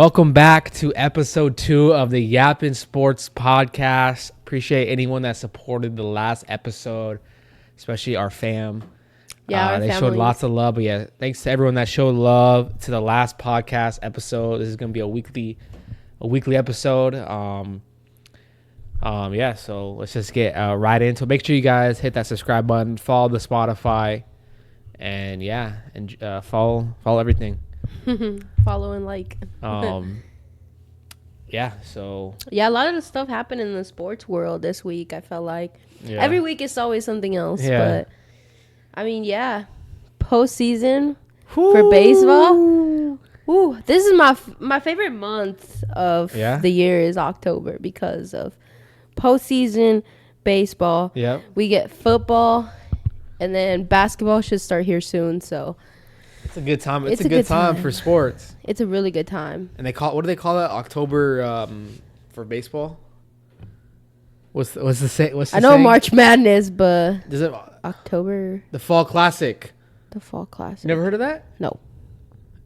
Welcome back to episode 2 of the Yappin Sports Podcast. Appreciate anyone that supported the last episode, especially our fam. Yeah, they showed lots of love. But yeah, thanks to everyone that showed love to the last podcast episode. This is gonna be a weekly episode. Yeah. So let's just get right into it. Make sure you guys hit that subscribe button, follow the Spotify, and follow everything. Follow and like. Yeah, so yeah, a lot of the stuff happened in the sports world this week. I felt like every week it's always something else. But I mean, postseason for baseball. Ooh, this is my favorite month of the year is October because of postseason baseball. Yeah, we get football, and then basketball should start here soon. So. It's a good time. It's a good time for sports. It's a really good time. And what do they call that? October for baseball? What's the I know saying? March Madness, but is it October? The Fall Classic. The Fall Classic. You never heard of that? No.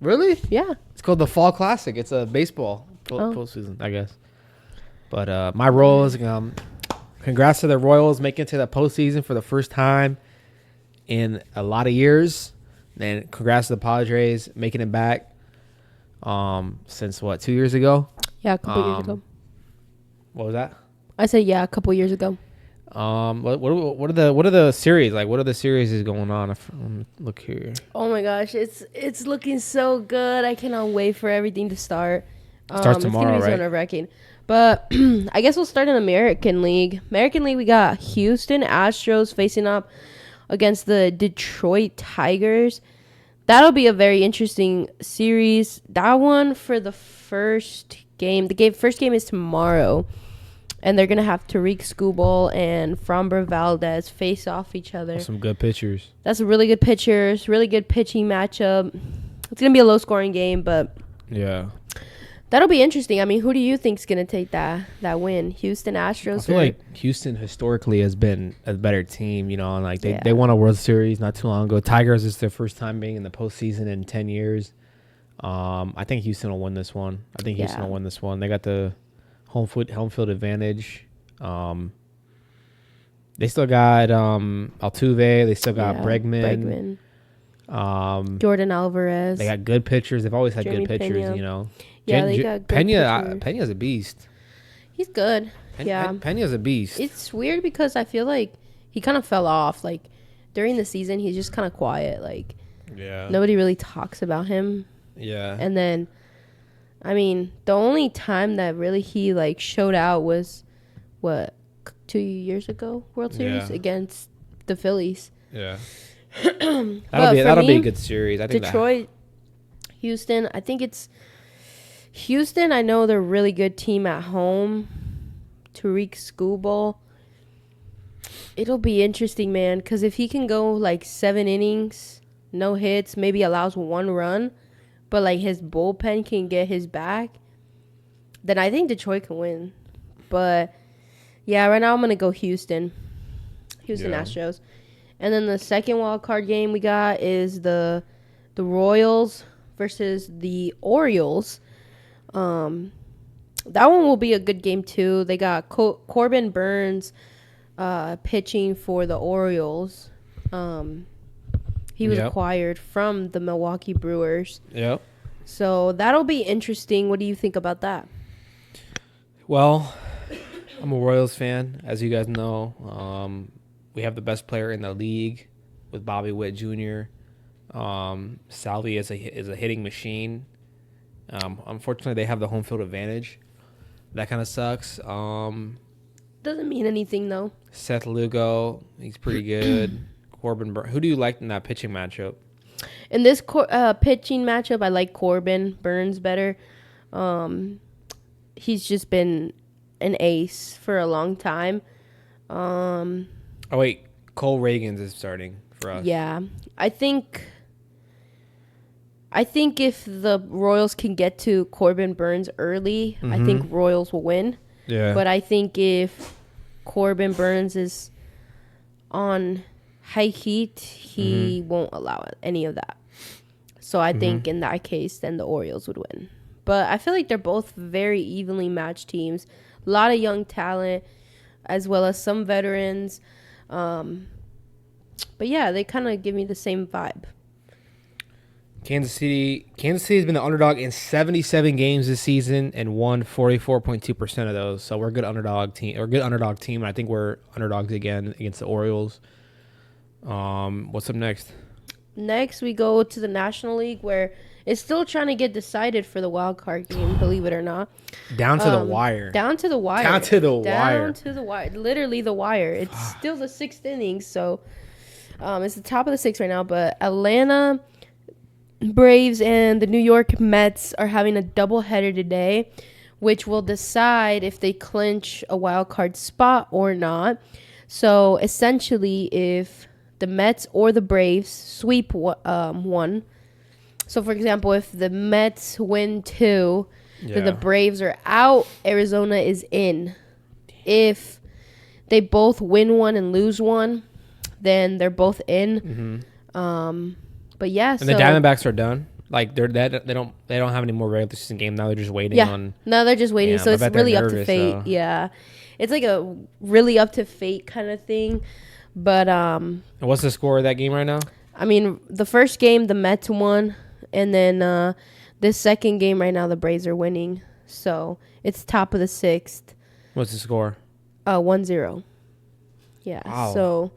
Really? Yeah. It's called the Fall Classic. It's a baseball postseason, I guess. But my Royals, congrats to the Royals making it to the postseason for the first time in a lot of years. And congrats to the Padres making it back since 2 years ago? Yeah, a couple years ago. What was that? I said a couple years ago. What are the series like? What are the series is going on? Look here. Oh my gosh, it's looking so good. I cannot wait for everything to start. Starts tomorrow, it's right? So nerve-wracking. But I guess we'll start in American League. American League, we got Houston Astros facing up against the Detroit Tigers. That'll be a very interesting series. That one for the first game. First game is tomorrow. And they're going to have Tariq Skubal and Framber Valdez face off each other. Some good pitchers. That's a really good pitchers. Really good pitching matchup. It's going to be a low-scoring game, but yeah. That'll be interesting. I mean, who do you think's going to take that win? Houston Astros? I feel like Houston historically has been a better team, and like they won a World Series not too long ago. Tigers is their first time being in the postseason in 10 years. I think Houston will win this one. They got the home field advantage. They still got Altuve. They still got Bregman. Jordan Alvarez. They got good pitchers. They've always had good pitchers, Pena. Yeah, they got good pitchers. Pena's a beast. He's good. Pena's a beast. It's weird because I feel like he kind of fell off. Like, during the season, he's just kind of quiet. Like, nobody really talks about him. Yeah. And then, I mean, the only time that really he, showed out was, 2 years ago? World Series against the Phillies. Yeah. That'll be a good series. I think Detroit, Houston. I think it's Houston. I know they're a really good team at home. Tariq Skubal. It'll be interesting, man, because if he can go 7 innings, no hits, maybe allows 1 run, but his bullpen can get his back, then I think Detroit can win. But yeah, right now I'm gonna go Houston Astros. And then the second wild card game we got is the Royals versus the Orioles. That one will be a good game too. They got Corbin Burns pitching for the Orioles. He was acquired from the Milwaukee Brewers. Yep. So that'll be interesting. What do you think about that? Well, I'm a Royals fan, as you guys know. We have the best player in the league with Bobby Witt Jr. Salvi is a hitting machine. Unfortunately, they have the home field advantage. That kind of sucks. Doesn't mean anything, though. Seth Lugo, he's pretty good. Corbin Burns. Who do you like in that pitching matchup? In this pitching matchup, I like Corbin Burns better. He's just been an ace for a long time. Oh, wait. Cole Reagans is starting for us. Yeah. I think if the Royals can get to Corbin Burns early, I think Royals will win. Yeah. But I think if Corbin Burns is on high heat, he won't allow any of that. So I think in that case, then the Orioles would win. But I feel like they're both very evenly matched teams. A lot of young talent, as well as some veterans. But yeah, they kind of give me the same vibe. Kansas City has been the underdog in 77 games this season and won 44.2% of those. So we're a good underdog team, And I think we're underdogs again against the Orioles. What's up next? Next, we go to the National League, where it's still trying to get decided for the wild card game, believe it or not. Down to the wire. Down to the wire. Down to the wire. Down to the wire. Literally the wire. It's still the sixth inning, so it's the top of the sixth right now. But Atlanta Braves and the New York Mets are having a doubleheader today, which will decide if they clinch a wild card spot or not. So essentially, if the Mets or the Braves sweep one. So, for example, if the Mets win 2, then the Braves are out, Arizona is in. If they both win 1 and lose 1, then they're both in. But yeah, and the Diamondbacks are done. Like they don't have any more regular season game now. They're just waiting on. No, they're just waiting. So it's really up to fate. So. Yeah, it's like a really up to fate kind of thing. But and what's the score of that game right now? I mean, the first game the Mets won, and then this second game right now the Braves are winning. So it's top of the sixth. What's the score? 1-0. Yeah. Wow. So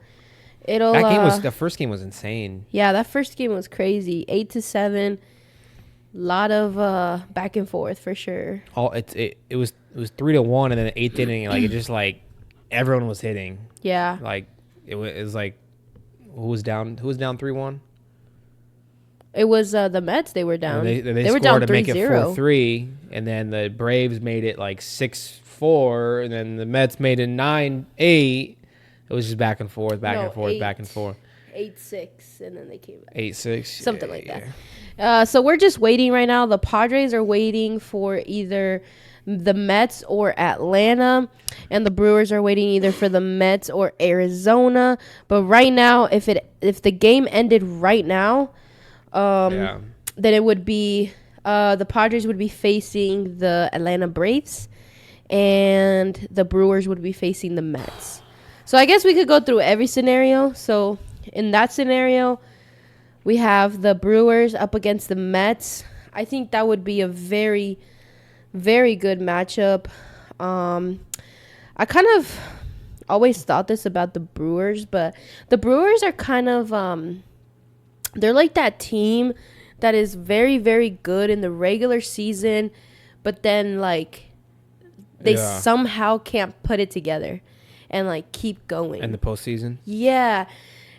it'll. The first game was insane. Yeah, that first game was crazy. 8-7. Lot of back and forth for sure. It was 3-1, and then the eighth inning, like it just like everyone was hitting. Yeah. Like it was like who was down 3-1? It was the Mets. They were down. They were scored down to 3-0. make it 4-3, and then the Braves made it like 6-4, and then the Mets made it 9-8. It was just back and forth. 8-6, and then they came back. 8-6, something like that. So we're just waiting right now. The Padres are waiting for either the Mets or Atlanta, and the Brewers are waiting either for the Mets or Arizona. But right now, if the game ended right now, then it would be the Padres would be facing the Atlanta Braves, and the Brewers would be facing the Mets. So I guess we could go through every scenario. So in that scenario, we have the Brewers up against the Mets. I think that would be a very, very good matchup. I kind of always thought this about the Brewers, but the Brewers are kind of they're like that team that is very, very good in the regular season, but then like they somehow can't put it together and like keep going in the postseason. Yeah.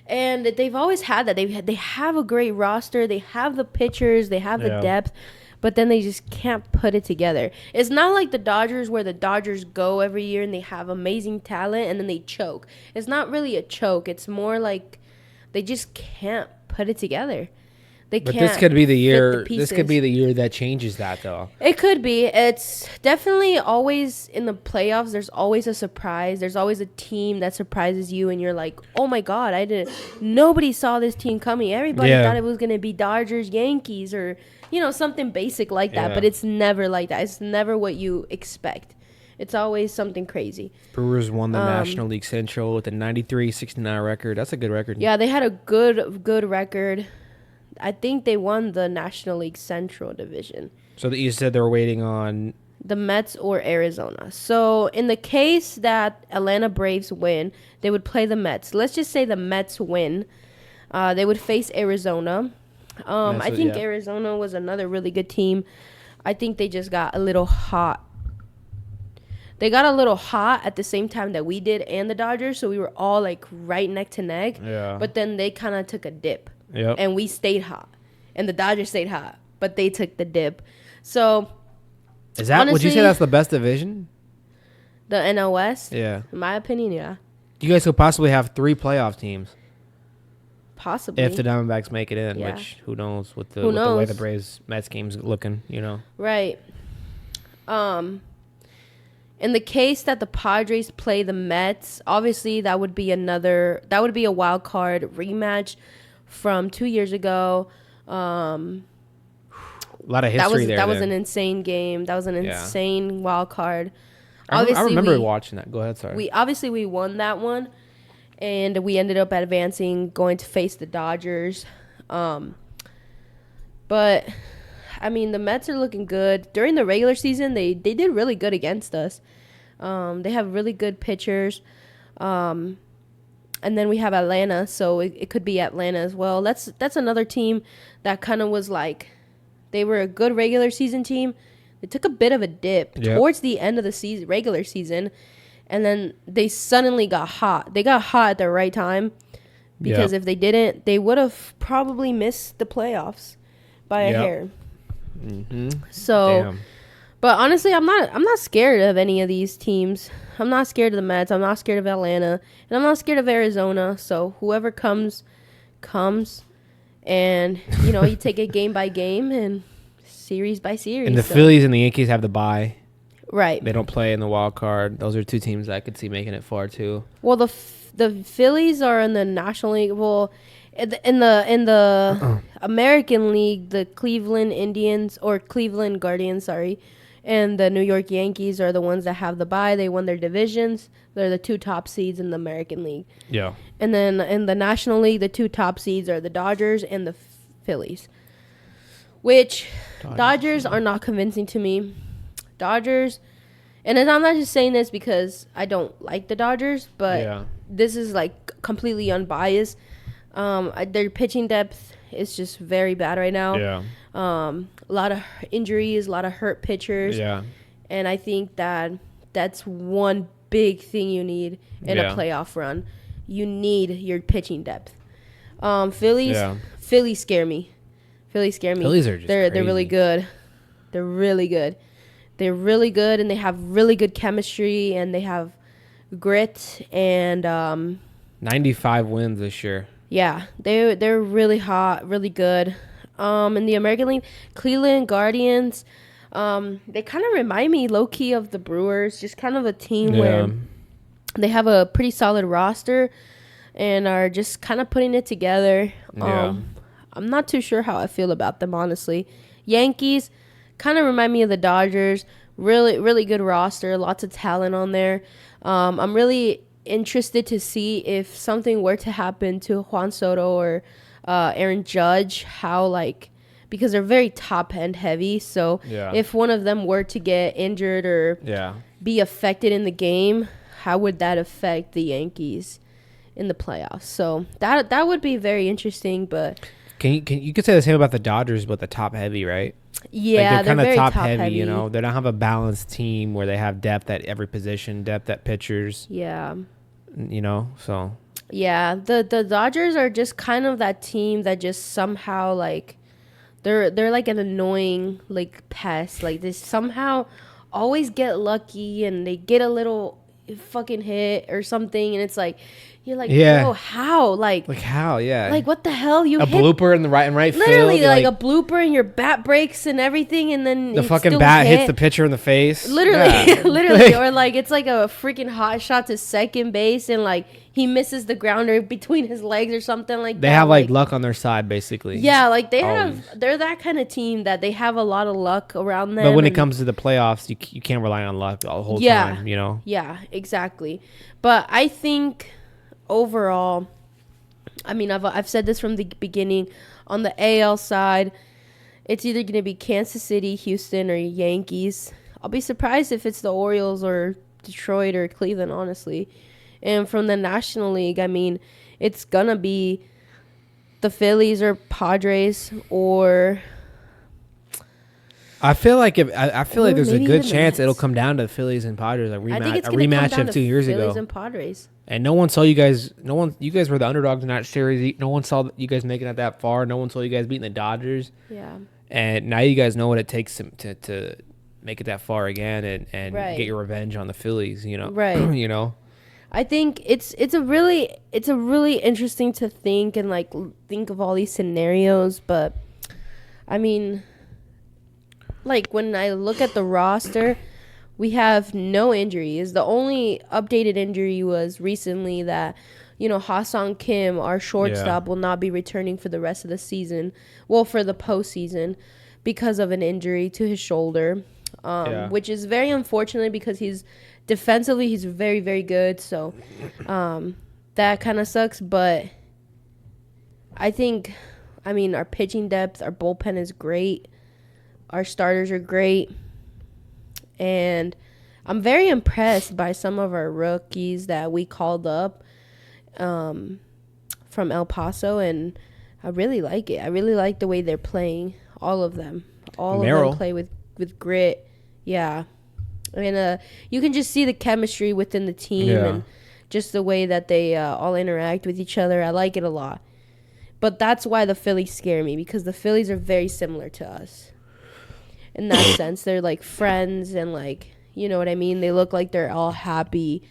And they've always had that. They have a great roster. They have the pitchers. They have the depth. But then they just can't put it together. It's not like the Dodgers, where the Dodgers go every year and they have amazing talent and then they choke. It's not really a choke. It's more like they just can't put it together. But this could be the year. This could be the year that changes that, though. It could be. It's definitely always in the playoffs. There's always a surprise. There's always a team that surprises you, and you're like, "Oh my God, nobody saw this team coming. Everybody thought it was gonna be Dodgers, Yankees, or something basic like that." But it's never like that. It's never what you expect. It's always something crazy. Brewers won the National League Central with a 93-69 record. That's a good record. Yeah, they had a good record. I think they won the National League Central Division. So you said they were waiting on the Mets or Arizona. So in the case that Atlanta Braves win, they would play the Mets. Let's just say the Mets win. They would face Arizona. I think Arizona was another really good team. I think they just got a little hot. They got a little hot at the same time that we did and the Dodgers, so we were all like right neck to neck. Yeah. But then they kind of took a dip. Yep. And we stayed hot. And the Dodgers stayed hot. But they took the dip. So, honestly, would you say that's the best division? The NL West? Yeah. In my opinion, yeah. You guys could possibly have 3 playoff teams. Possibly. If the Diamondbacks make it in, which who knows with the way the Braves Mets game's looking, Right. In the case that the Padres play the Mets, obviously that would be a wild card rematch from 2 years ago, A lot of history there. That was an insane game. That was an insane wild card. I remember watching that. Go ahead, sorry. We won that one, and we ended up advancing, going to face the Dodgers. But I mean, the Mets are looking good. During the regular season, they did really good against us. They have really good pitchers. And then we have Atlanta, so it could be Atlanta as well. That's another team that kind of was like, they were a good regular season team. They took a bit of a dip towards the end of the regular season, and then they suddenly got hot. They got hot at the right time, because if they didn't, they would have probably missed the playoffs by a hair. Mm-hmm. So, Damn. But honestly, I'm not scared of any of these teams. I'm not scared of the Mets. I'm not scared of Atlanta, and I'm not scared of Arizona. So whoever comes, and you take it game by game and series by series. And the Phillies and the Yankees have the bye. Right. They don't play in the wild card. Those are two teams that I could see making it far too. Well, the Phillies are in the National League. Well, in the American League, the Cleveland Indians or Cleveland Guardians, sorry, and the New York Yankees are the ones that have the bye. They won their divisions. They're the two top seeds in the American League. Yeah. And then in the National League, the two top seeds are the Dodgers and the Phillies. Which Dodgers are not convincing to me. Dodgers, and I'm not just saying this because I don't like the Dodgers, but this is like completely unbiased. Their pitching depth is just very bad right now. Yeah. A lot of injuries, a lot of hurt pitchers. Yeah. And I think that's one big thing you need in a playoff run. You need your pitching depth. Phillies scare me. Phillies are just they're really good. They're really good. They're really good, and they have really good chemistry, and they have grit, and 95 wins this year. Yeah, they're really hot, really good. In the American League, Cleveland Guardians, they kind of remind me low key of the Brewers, just kind of a team where they have a pretty solid roster and are just kind of putting it together. I'm not too sure how I feel about them, honestly. Yankees kind of remind me of the Dodgers. Really, really good roster. Lots of talent on there. I'm really interested to see if something were to happen to Juan Soto or Aaron Judge, because they're very top end heavy. So if one of them were to get injured or be affected in the game, how would that affect the Yankees in the playoffs? So that would be very interesting, but. You could say the same about the Dodgers, but the top heavy, right? Yeah, they're kind of top heavy. They don't have a balanced team where they have depth at every position, depth at pitchers. Yeah. So. Yeah, the Dodgers are just kind of that team that just somehow they're like an annoying pest. They somehow always get lucky and they get a little fucking hit or something, and it's you're bro, how? How? Yeah. What the hell? You hit blooper in the right field. Literally, a blooper and your bat breaks and everything, and then the fucking bat hits the pitcher in the face. Literally, literally, or it's a freaking hot shot to second base, and he misses the grounder between his legs or something like that. They have luck on their side, basically. Yeah, they're that kind of team that they have a lot of luck around them. But when it comes to the playoffs, you can't rely on luck the whole time. Yeah, exactly. But I think. Overall, I mean, I've said this from the beginning. On the AL side, it's either going to be Kansas City, Houston, or Yankees. I'll be surprised if it's the Orioles or Detroit or Cleveland, honestly. And from the National League, I mean, it's going to be the Phillies or Padres or... I feel like there's a good chance it'll come down to the Phillies and Padres, a rematch of 2 years ago. Phillies and Padres. And no one saw you guys. You guys were the underdogs in that series. No one saw you guys making it that far. No one saw you guys beating the Dodgers. Yeah. And now you guys know what it takes to make it that far again and get your revenge on the Phillies. Right. I think it's a really interesting to think and think of all these scenarios, but I mean. When I look at the roster, we have no injuries. The only updated injury was recently that, Ha-Sung Kim, our shortstop, will not be returning for the rest of the season. Well, for the postseason, because of an injury to his shoulder, which is very unfortunate because he's defensively he's very, very good. So that kind of sucks. But I think, I mean, our pitching depth, our bullpen is great. Our starters are great. And I'm very impressed by some of our rookies that we called up from El Paso, and I really like it. I really like the way they're playing. All of them. All of them play with grit. Yeah. And you can just see the chemistry within the team and just the way that they all interact with each other. I like it a lot. But that's why the Phillies scare me, because the Phillies are very similar to us. In that sense, they're like friends and like, you know what I mean? They look like they're all happy,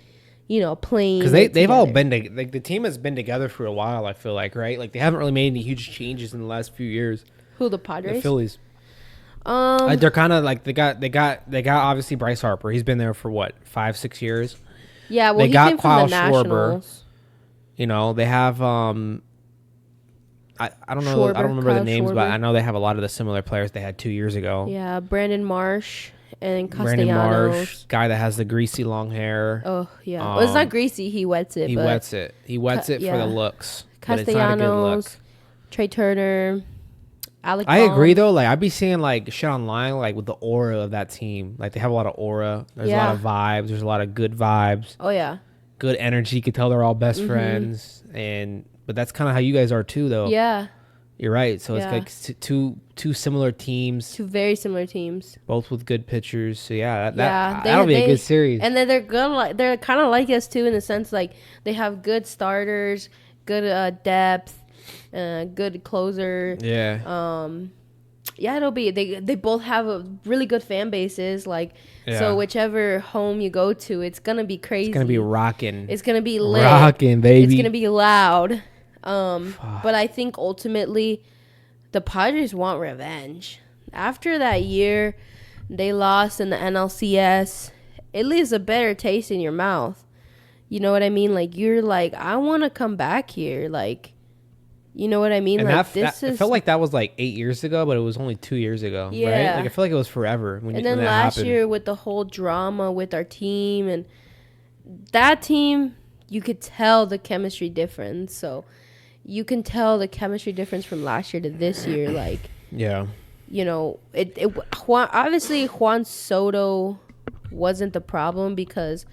you know, playing. Because they've all been, like, the team has been together for a while, I feel like, right? Like, they haven't really made any huge changes in the last few years. Who, the Padres? The Phillies. Like, they're kind of like, they got obviously Bryce Harper. He's been there for what, 5-6 years? Yeah, well, he came from the Nationals. You know, they have, I don't know. Schwarber, I don't remember Kyle the names, Schwarber. but I know they have a lot of the similar players they had 2 years ago. Yeah, Brandon Marsh and Castellanos. Brandon Marsh, guy that has the greasy long hair. Oh, yeah. Well, it's not greasy. He wets it. He wets it. He wets it for the looks. Castellanos, but it's not a good look. Trey Turner, Alec I Baum. agree, though. Like, I'd be seeing, like, shit online, like, with the aura of that team. Like, they have a lot of aura. There's a lot of vibes. There's a lot of good vibes. Oh, yeah. Good energy. You could tell they're all best friends. But that's kind of how you guys are, too, though. Yeah. You're right. So it's like two similar teams. Two very similar teams. Both with good pitchers. So that'll be a good series. And then they're good. Like, they're kind of like us too, in the sense like they have good starters, good depth, good closer. Yeah. Yeah, it'll be. They both have a really good fan bases. Like, so whichever home you go to, it's gonna be crazy. It's gonna be rocking. It's gonna be lit. Rocking, baby. It's gonna be loud. But I think ultimately the Padres want revenge. After that year they lost in the NLCS, it leaves a better taste in your mouth. You know what I mean? Like, you're like, I want to come back here. Like, you know what I mean? And like, it felt like that was like 8 years ago, but it was only 2 years ago. Yeah. Right? Like, I feel like it was forever. And then last year with the whole drama with our team, and that team, you could tell the chemistry difference. So you can tell the chemistry difference from last year to this year. Like, yeah, you know, obviously Juan Soto wasn't the problem, because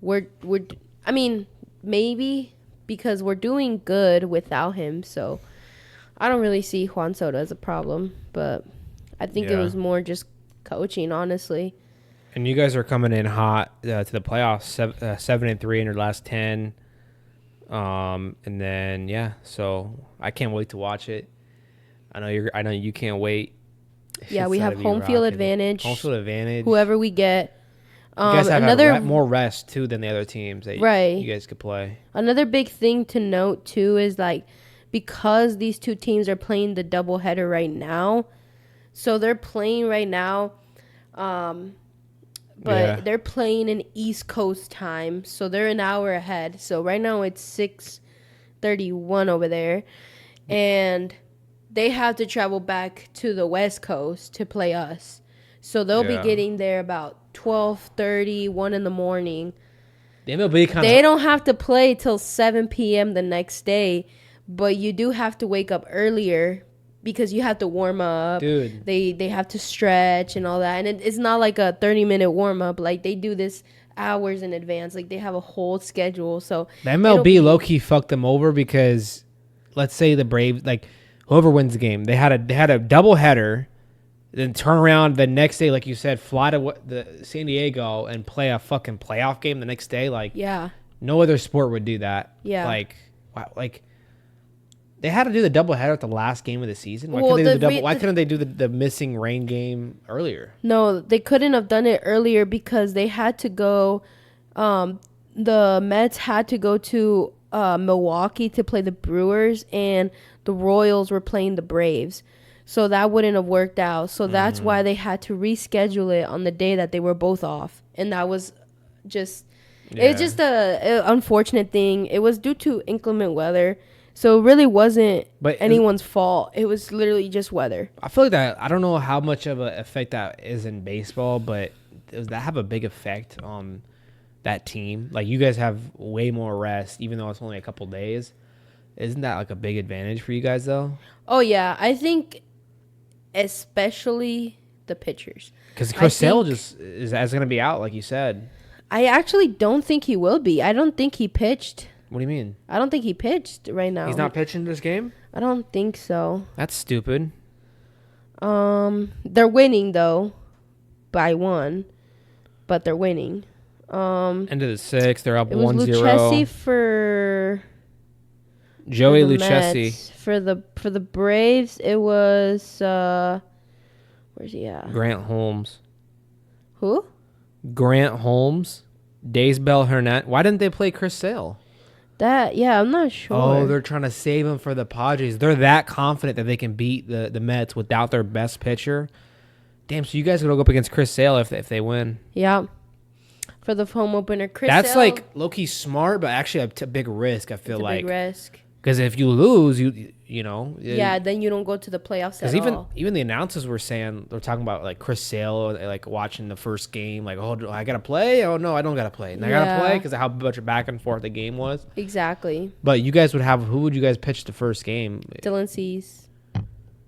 I mean, maybe because we're doing good without him. So I don't really see Juan Soto as a problem, but I think it was more just coaching, honestly. And you guys are coming in hot to the playoffs, 7-3 in your last 10. And then so I can't wait to watch it. I know you can't wait. Yeah, we have home field advantage. Home field advantage. Whoever we get. You guys have more rest too than the other teams that you guys could play. Another big thing to note too is, like, because these two teams are playing the doubleheader right now, so they're playing right now, but they're playing in East Coast time, so they're an hour ahead. So right now it's 6:31 over there, and they have to travel back to the West Coast to play us. So they'll be getting there about 12:30, 1 in the morning. The MLB they don't have to play till 7 p.m. the next day, but you do have to wake up earlier because you have to warm up. Dude. They have to stretch and all that. And it's not like a 30-minute warm-up. Like, they do this hours in advance. Like, they have a whole schedule. So the MLB low-key fucked them over, because let's say the Braves, like, whoever wins the game, they had a double-header, then turn around the next day, like you said, fly to the San Diego and play a fucking playoff game the next day. Like, no other sport would do that. Yeah. Like, wow, like, they had to do the doubleheader at the last game of the season. Why couldn't they do the missing rain game earlier? No, they couldn't have done it earlier because they had to go. The Mets had to go to Milwaukee to play the Brewers, and the Royals were playing the Braves. So that wouldn't have worked out. So that's why they had to reschedule it on the day that they were both off. And that was just, it's just a unfortunate thing. It was due to inclement weather. So it really wasn't But anyone's fault. It was literally just weather. I feel like that. I don't know how much of an effect that is in baseball, but does that have a big effect on that team? Like you guys have way more rest, even though it's only a couple days. Isn't that like a big advantage for you guys though? Oh yeah, I think especially the pitchers. Because Chris Sale just is going to be out, like you said. I actually don't think he will be. I don't think he pitched. What do you mean? I don't think he pitched right now. He's not pitching this game? I don't think so. That's stupid. They're winning though, by 1, but they're winning. End of the 6th, they're up 1-0. It was Lucchesi for Joey for the Lucchesi. Mets. For the Braves. It was where's he at? Grant Holmes. Who? Grant Holmes. Daysbel Hernandez. Why didn't they play Chris Sale? I'm not sure. Oh, they're trying to save him for the Padres. They're that confident that they can beat the Mets without their best pitcher. Damn, so you guys will go up against Chris Sale if they win. Yeah. For the home opener, That's Sale, like low-key smart, but actually a big risk, I feel like. Big risk. Because if you lose, you know. Yeah, then you don't go to the playoffs at all. Even the announcers were saying, they're talking about like Chris Sale, like watching the first game, like, oh, I got to play? Oh, no, I don't got to play. And I got to play because of how much back and forth the game was. Exactly. But you guys who would you guys pitch the first game? Dylan Cease. So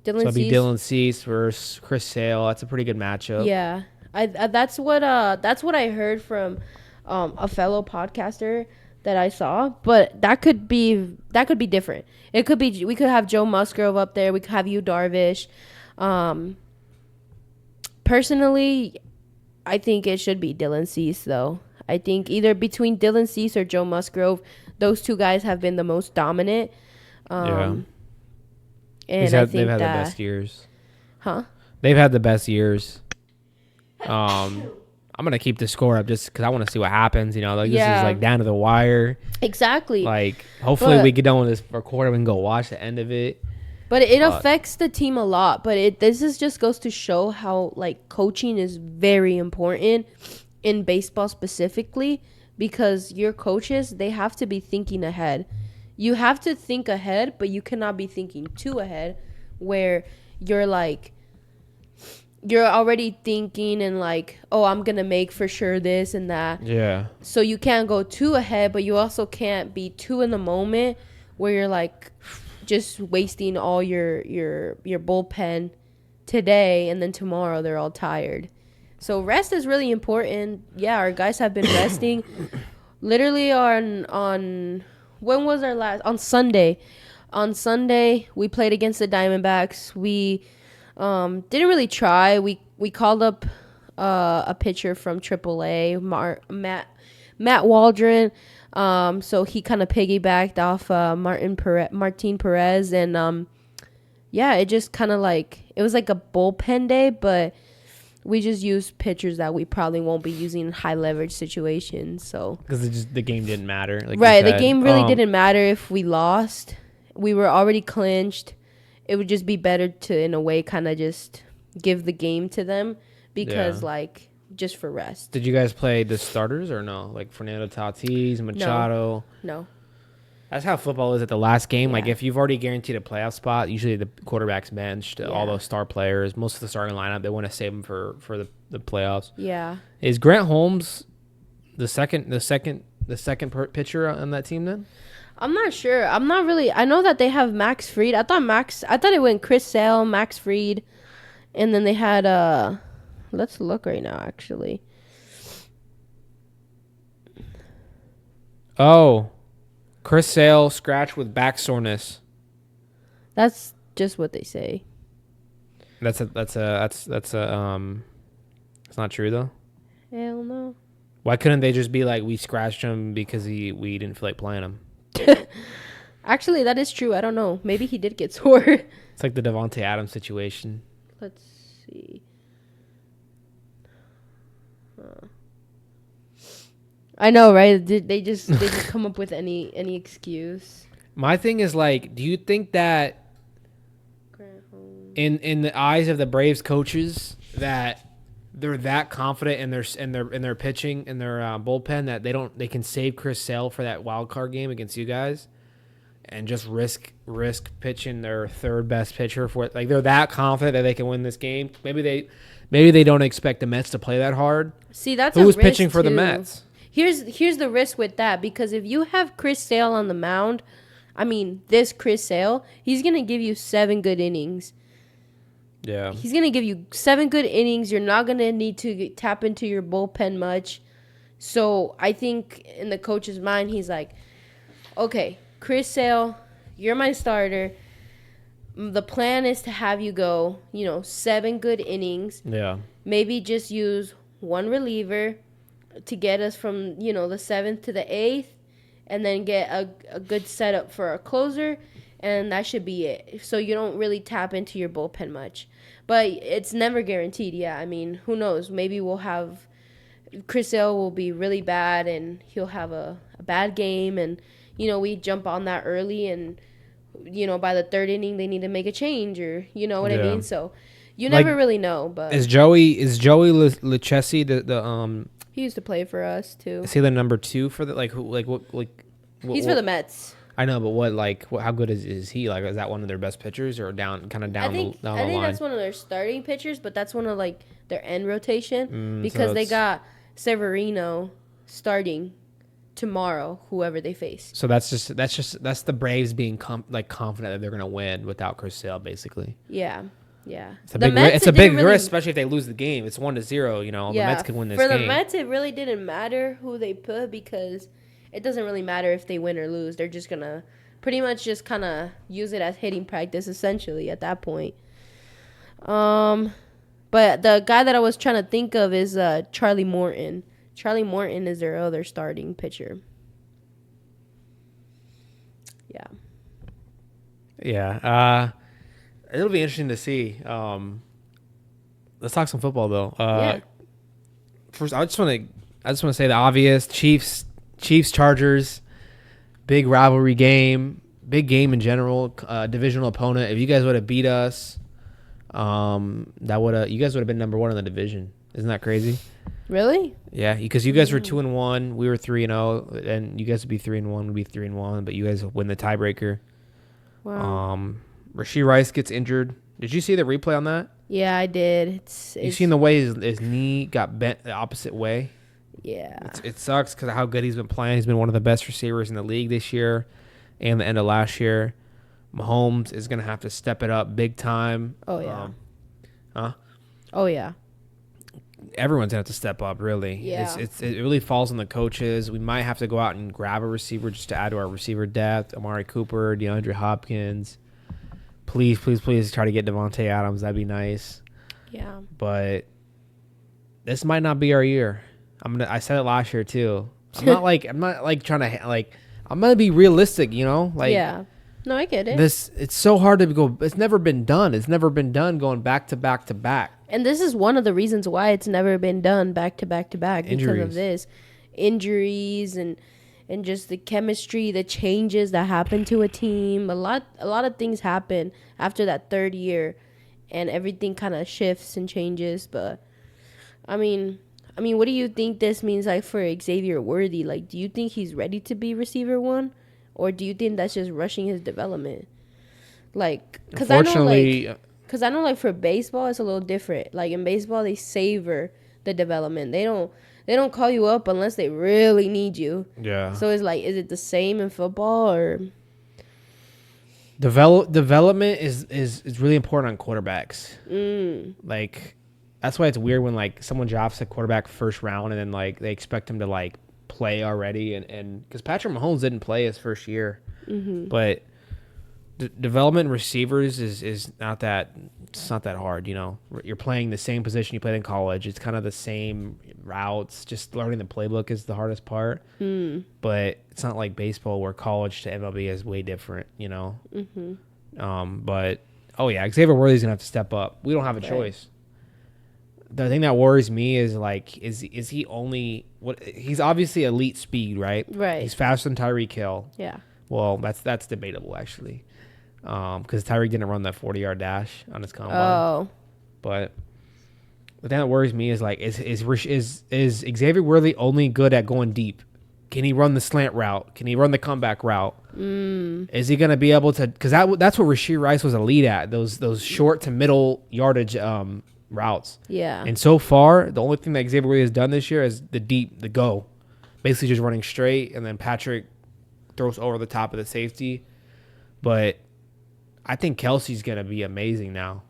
it'd be Dylan Cease versus Chris Sale. That's a pretty good matchup. Yeah. That's what I heard from a fellow podcaster that I saw, but that could be different. It could be we could have Joe Musgrove up there. We could have you Darvish. Personally, I think it should be Dylan Cease though. I think either between Dylan Cease or Joe Musgrove, those two guys have been the most dominant. And they've had the best years. Huh? They've had the best years. I'm gonna keep the score up just because I want to see what happens. You know, like this is like down to the wire. Exactly. Like hopefully we get done with this recording. We can go watch the end of it. But it affects the team a lot. But this just goes to show how like coaching is very important in baseball specifically, because your coaches, they have to be thinking ahead. You have to think ahead, but you cannot be thinking too ahead where you're already thinking and like, oh, I'm going to make for sure this and that. Yeah. So you can't go too ahead, but you also can't be too in the moment where you're like just wasting all your bullpen today and then tomorrow they're all tired. So rest is really important. Yeah, our guys have been resting. Literally on when was our last? On Sunday. On Sunday, we played against the Diamondbacks. We didn't really try. We called up a pitcher from AAA, Matt Waldron. So he kind of piggybacked off Martin Perez, and it just kind of like it was like a bullpen day, but we just used pitchers that we probably won't be using in high leverage situations. So because the game didn't matter, like right? The game really didn't matter if we lost. We were already clinched. It would just be better to, in a way, kind of just give the game to them because, like, just for rest. Did you guys play the starters or no? Like Fernando Tatis, Machado? No. That's how football is at the last game. Yeah. Like, if you've already guaranteed a playoff spot, usually the quarterback's benched, all those star players, most of the starting lineup, they want to save them for the playoffs. Yeah. Is Grant Holmes the second pitcher on that team then? I'm not sure. I'm not really. I know that they have Max Fried. I thought it went Chris Sale, Max Fried, and then they had let's look right now actually. Oh, Chris Sale scratched with back soreness. That's just what they say. That's it's not true though. Hell no. Why couldn't they just be like, we scratched him because we didn't feel like playing him? Actually, that is true. I don't know. Maybe he did get sore. It's like the Devontae Adams situation. Let's see. I know, right? They just come up with any excuse. My thing is like, do you think that in the eyes of the Braves coaches that they're that confident in their pitching and their bullpen that they can save Chris Sale for that wild card game against you guys? and just risk pitching their third best pitcher for it. Like they're that confident that they can win this game. Maybe they don't expect the Mets to play that hard. See, that's who's a risk pitching for too. the Mets. Here's the risk with that, because if you have Chris Sale on the mound, I mean this Chris Sale, he's gonna give you 7 good innings. Yeah, he's gonna give you 7 good innings. You're not gonna need to tap into your bullpen much. So I think in the coach's mind, he's like, okay, Chris Sale, you're my starter. The plan is to have you go, 7 good innings. Yeah. Maybe just use one reliever to get us from, the 7th to the 8th, and then get a good setup for a closer, and that should be it. So you don't really tap into your bullpen much. But it's never guaranteed, yeah. I mean, who knows? Maybe we'll have Chris Sale will be really bad, and he'll have a bad game, and we jump on that early, and by the 3rd inning they need to make a change, or what I mean. So you never really know. But is Joey Lucchesi the he used to play for us too. Is he the number 2 for the He's for the Mets. I know, but how good is he? Like, is that one of their best pitchers, or down the line? I think that's one of their starting pitchers, but that's one of their end rotation, because they got Severino starting tomorrow, whoever they face. So that's the Braves being confident that they're gonna win without Chris Sale, basically. Yeah. It's a big risk, especially if they lose the game. It's 1-0. The Mets can win this game. For the Mets, it really didn't matter who they put, because it doesn't really matter if they win or lose. They're just gonna pretty much just kind of use it as hitting practice, essentially, at that point. But the guy that I was trying to think of is Charlie Morton. Charlie Morton is their other starting pitcher. Yeah. Yeah. It'll be interesting to see. Let's talk some football, though. Yeah. First, I just want to say the obvious: Chiefs, Chargers, big rivalry game, big game in general. Divisional opponent. If you guys would have beat us, you guys would have been number 1 in the division. Isn't that crazy? Really? Yeah, because you guys were 2-1, we were 3-0, and you guys would be 3-1, we'd be 3-1, but you guys win the tiebreaker. Wow. Rashee Rice gets injured. Did you see the replay on that? Yeah, I did. You seen the way his knee got bent the opposite way? Yeah. It sucks because of how good he's been playing. He's been one of the best receivers in the league this year and the end of last year. Mahomes is going to have to step it up big time. Oh, yeah. Oh, yeah. Everyone's going to have to step up, really. Yeah. It really falls on the coaches. We might have to go out and grab a receiver just to add to our receiver depth. Amari Cooper, DeAndre Hopkins. Please try to get Devontae Adams. That'd be nice. Yeah. But this might not be our year. I said it last year too. I'm not trying to I'm gonna be realistic, Yeah. No, I get it. It's so hard to go. It's never been done. It's never been done going back to back to back. And this is one of the reasons why it's never been done back to back to back, because of this. Injuries and just the chemistry, the changes that happen to a team. A lot of things happen after that 3rd year, and everything kind of shifts and changes. But I mean, what do you think this means for Xavier Worthy? Do you think he's ready to be receiver 1, or do you think that's just rushing his development? Because I know for baseball it's a little different. In baseball they savor the development. They don't call you up unless they really need you. Yeah. So it's is it the same in football, or development is really important on quarterbacks. That's why it's weird when someone drafts a quarterback first round and then they expect him to play already, and because Patrick Mahomes didn't play his first year, but development in receivers is not that hard. You're playing the same position you played in college. It's kind of the same routes. Just learning the playbook is the hardest part. But it's not like baseball where college to MLB is way different. But Xavier Worthy's gonna have to step up. We don't have a choice. The thing that worries me is is he only he's obviously elite speed, right? Right. He's faster than Tyreek Hill. Yeah. Well, that's debatable actually, because Tyreek didn't run that 40-yard dash on his combine. Oh. But the thing that worries me is is Xavier Worthy only good at going deep? Can he run the slant route? Can he run the comeback route? Is he going to be able to? Because that's what Rashee Rice was elite at. Those short to middle yardage routes. Yeah. And so far, the only thing that Xavier Williams has done this year is the go. Basically just running straight, and then Patrick throws over the top of the safety. But I think Kelsey's going to be amazing now.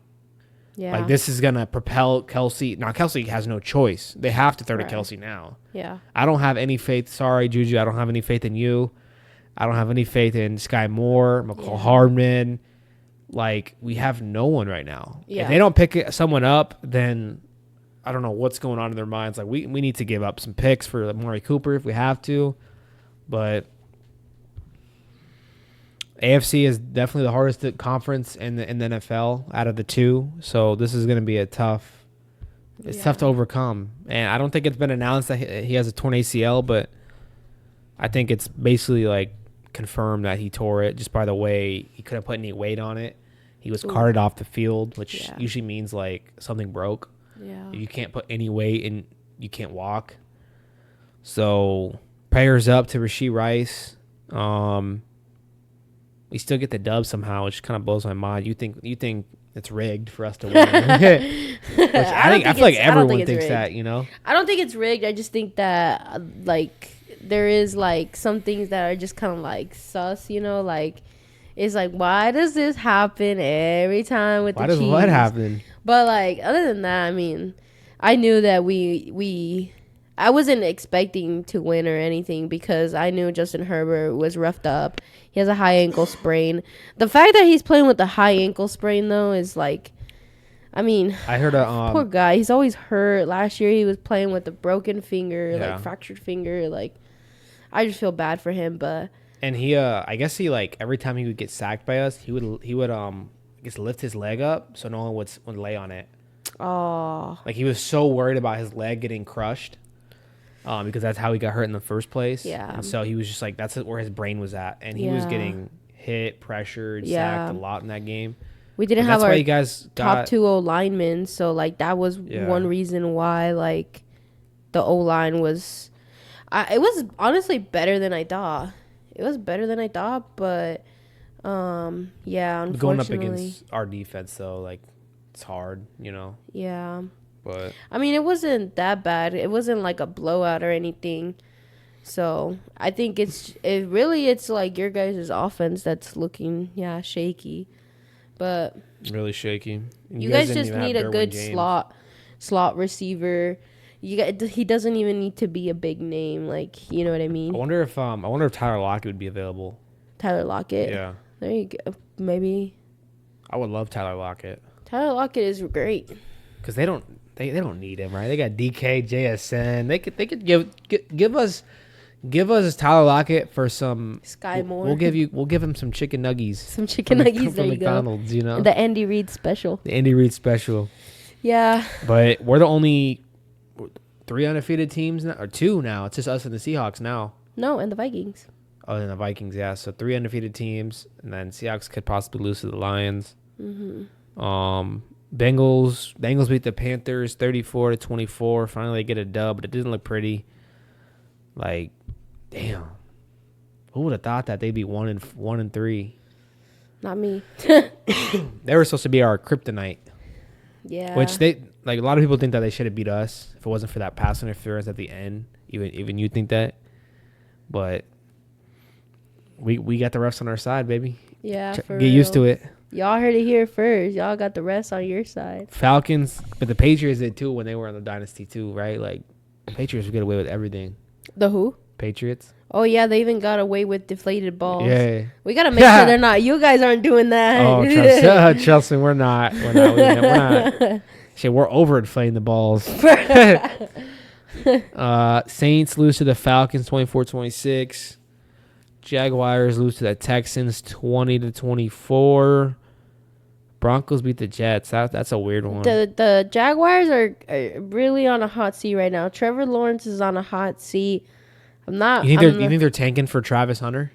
Yeah. Like, this is going to propel Kelsey. Now, Kelsey has no choice. They have to throw to Kelsey now. Yeah. I don't have any faith. Sorry, Juju. I don't have any faith in you. I don't have any faith in Sky Moore, McCall Hardman. Like, we have no one right now. Yeah. If they don't pick someone up, then I don't know what's going on in their minds. Like, we need to give up some picks for Amari Cooper if we have to. But AFC is definitely the hardest conference in the NFL out of the two. So this is going to be a tough. It's tough to overcome, and I don't think it's been announced that he has a torn ACL, but I think it's basically like confirmed that he tore it just by the way he couldn't put any weight on it. He was carted off the field, which usually means like something broke. Yeah. You can't put any weight and you can't walk. So prayers up to Rashee Rice. We still get the dub somehow, which kind of blows my mind. You think it's rigged for us to win? I feel like everyone thinks that, you know. I don't think it's rigged. I just think that like there is like some things that are just kind of like sus, you know, like it's like why does this happen every time with the Chiefs? Why does what happen? But like other than that, I mean, I knew that I wasn't expecting to win or anything because I knew Justin Herbert was roughed up. He has a high ankle sprain. The fact that he's playing with a high ankle sprain, though, is like, I mean, I heard poor guy. He's always hurt. Last year, he was playing with a broken finger, like fractured finger. Like, I just feel bad for him. But and he, I guess he like every time he would get sacked by us, he would I guess lift his leg up so no one would lay on it. Oh, like he was so worried about his leg getting crushed. Because that's how he got hurt in the first place. Yeah. And so he was just like, that's where his brain was at. And he was getting hit, pressured, sacked a lot in that game. We didn't have our top 2 O-linemen. So, like, that was one reason why, like, the O-line was... it was honestly better than I thought. It was better than I thought, but, unfortunately... Going up against our defense, though, like, it's hard, you know? Yeah. But I mean, it wasn't that bad. It wasn't like a blowout or anything. So I think it's like your guys' offense that's looking shaky, but really shaky. You guys just need a good slot receiver. He doesn't even need to be a big name, like you know what I mean. I wonder if Tyler Lockett would be available. Tyler Lockett. Yeah. There you go. Maybe. I would love Tyler Lockett. Tyler Lockett is great. Because they don't need him, right? They got DK, JSN. They could give us Tyler Lockett for some Sky Moore. We'll give him some chicken nuggies. Some chicken nuggies. There you McDonald's, go. You know, the Andy Reid special. Yeah. But we're the only 3 undefeated teams now, or 2 now. It's just us and the Seahawks now. No, and the Vikings. Oh, and the Vikings, yeah. So 3 undefeated teams, and then Seahawks could possibly lose to the Lions. Mm-hmm. Bengals beat the Panthers 34-24. Finally, they get a dub, but it didn't look pretty. Like, damn, who would have thought that they'd be 1-3? Not me. They were supposed to be our kryptonite. Yeah. Which they like. A lot of people think that they should have beat us if it wasn't for that pass interference at the end. Even you think that, but we got the refs on our side, baby. Yeah. Get used to it. Y'all heard it here first. Y'all got the rest on your side. Falcons, but the Patriots did too when they were in the dynasty too, right? Like, the Patriots would get away with everything. The who? Patriots. Oh, yeah, they even got away with deflated balls. Yeah. We got to make sure they're not. You guys aren't doing that. Oh, Chelsea, we're not. We're not. Shit, we're overinflating the balls. Saints lose to the Falcons 24-26. Jaguars lose to the Texans 20-24. Broncos beat the Jets. That's a weird one. The Jaguars are really on a hot seat right now. Trevor Lawrence is on a hot seat. I'm not. You think they're tanking for Travis Hunter?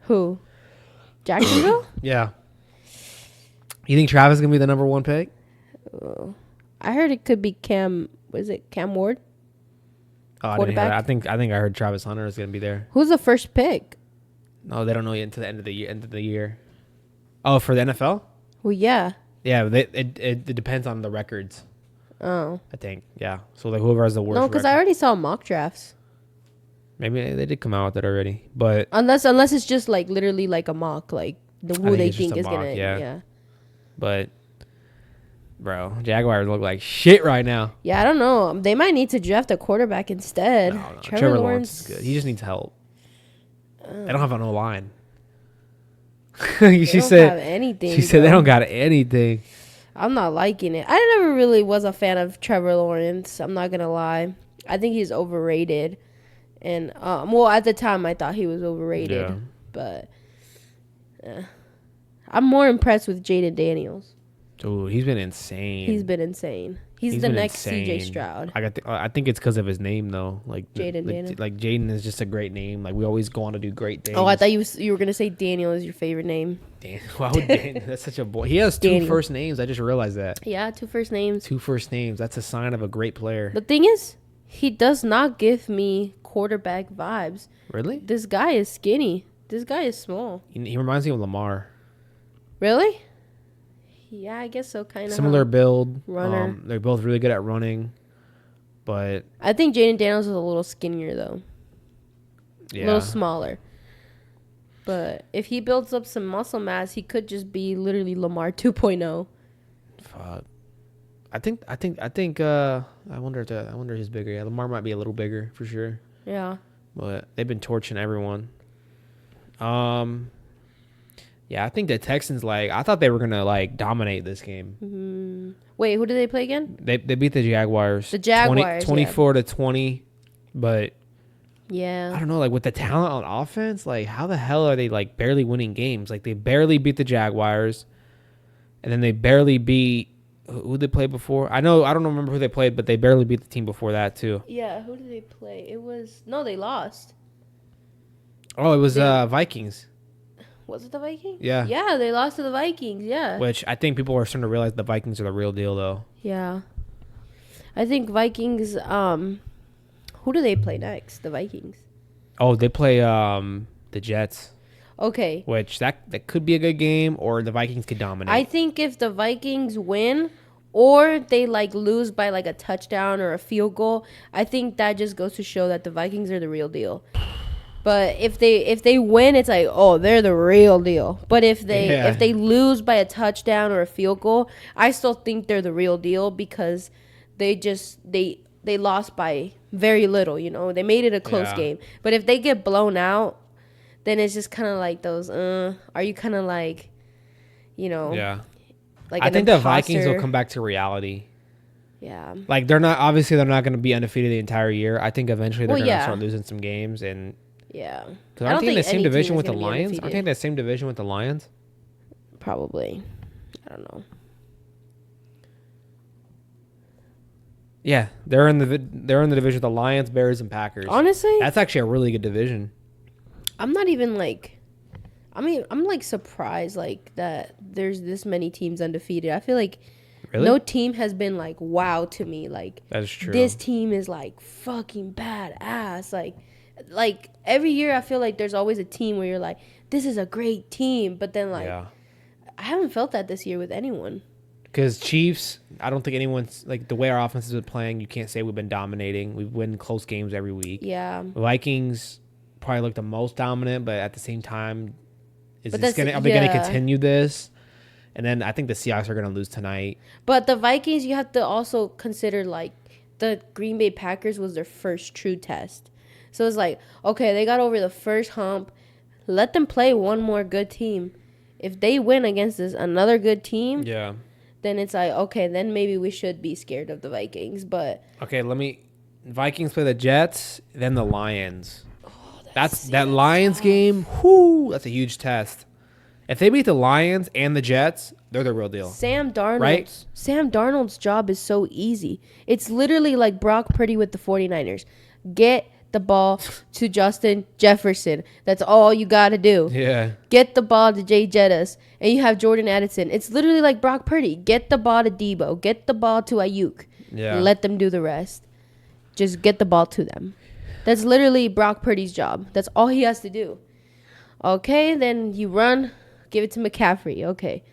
Who? Jacksonville? Yeah. You think Travis is gonna be the number 1 pick? I heard it could be Cam. Was it Cam Ward? Oh, I didn't hear that. I think I heard Travis Hunter is gonna be there. Who's the first pick? No, they don't know yet until the end of the year. End of the year. Oh, for the NFL? Well, yeah. Yeah, it depends on the records. Oh. I think. Yeah. So like whoever has the worst. No, because I already saw mock drafts. Maybe they did come out with it already, but unless it's just like literally like a mock, like who they think is gonna. Yeah. But. Bro, Jaguars look like shit right now. Yeah, I don't know. They might need to draft a quarterback instead. No. Trevor Lawrence is good. He just needs help. They don't have no line. She said have anything. She said they don't got anything. I'm not liking it. I never really was a fan of Trevor Lawrence. I'm not gonna lie. I think he's overrated. And well, at the time I thought he was overrated. Yeah. But I'm more impressed with Jaden Daniels. Dude, he's been insane. He's the next CJ Stroud. I think it's because of his name though. Like Jaden. Like Jaden is just a great name. Like we always go on to do great things. Oh, I thought you were gonna say Daniel is your favorite name. Why would Daniel? That's such a boy. He has two first names. I just realized that. Yeah, two first names. Two first names. That's a sign of a great player. The thing is, he does not give me quarterback vibes. Really? This guy is skinny. This guy is small. He reminds me of Lamar. Really? Yeah, I guess so. Kind of similar build. Runner. They're both really good at running, but I think Jaden Daniels is a little skinnier though. Yeah. A little smaller. But if he builds up some muscle mass, he could just be literally Lamar 2.0. Fuck. I wonder if he's bigger. Yeah, Lamar might be a little bigger for sure. Yeah. But they've been torching everyone. Yeah, I think the Texans, I thought they were going to, dominate this game. Mm-hmm. Wait, who did they play again? They beat the Jaguars. The Jaguars, 24-20, but... Yeah. I don't know, with the talent on offense, how the hell are they, barely winning games? They barely beat the Jaguars, and then they barely beat... Who did they play before? I don't remember who they played, but they barely beat the team before that, too. Yeah, who did they play? No, they lost. Oh, it was Vikings. Was it the Vikings? Yeah. Yeah, they lost to the Vikings, yeah. Which I think people are starting to realize the Vikings are the real deal, though. Yeah. I think Vikings, who do they play next? The Vikings. Oh, they play the Jets. Okay. Which that could be a good game, or the Vikings could dominate. I think if the Vikings win, or they lose by a touchdown or a field goal, I think that just goes to show that the Vikings are the real deal. But if they win, it's they're the real deal. But if they lose by a touchdown or a field goal, I still think they're the real deal because they lost by very little. They made it a close game. But if they get blown out, then it's just kind of like those. Are you kind of Yeah. I think the Vikings will come back to reality. Yeah. They're not going to be undefeated the entire year. I think eventually they're going to start losing some games and. Yeah. Because aren't they in the same division with the Lions? Aren't they in the same division with the Lions? Probably. I don't know. Yeah, they're in the division with the Lions, Bears, and Packers. Honestly, that's actually a really good division. I'm not even I'm surprised that there's this many teams undefeated. I feel like no team has been wow to me. That is true. This team is fucking badass. Every year I feel like there's always a team where you're this is a great team, but then I haven't felt that this year with anyone. Because Chiefs, I don't think anyone's the way our offense has been playing. You can't say we've been dominating. We win close games every week. Yeah. Vikings probably look the most dominant, but at the same time, are they going to continue this? And then I think the Seahawks are going to lose tonight. But the Vikings, you have to also consider the Green Bay Packers was their first true test. So it's okay, they got over the first hump. Let them play one more good team. If they win against another good team, then it's okay, then maybe we should be scared of the Vikings. But okay, Vikings play the Jets, then the Lions. Oh, that Lions game. Whoo, that's a huge test. If they beat the Lions and the Jets, they're the real deal. Sam Darnold's job is so easy. It's literally like Brock Purdy with the 49ers. Get the ball to Justin Jefferson. That's all you got to do. Yeah. Get the ball to Jay Jettis. And you have Jordan Addison. It's literally like Brock Purdy. Get the ball to Debo. Get the ball to Ayuk. Yeah. Let them do the rest. Just get the ball to them. That's literally Brock Purdy's job. That's all he has to do. Okay, then you run, give it to McCaffrey. Okay,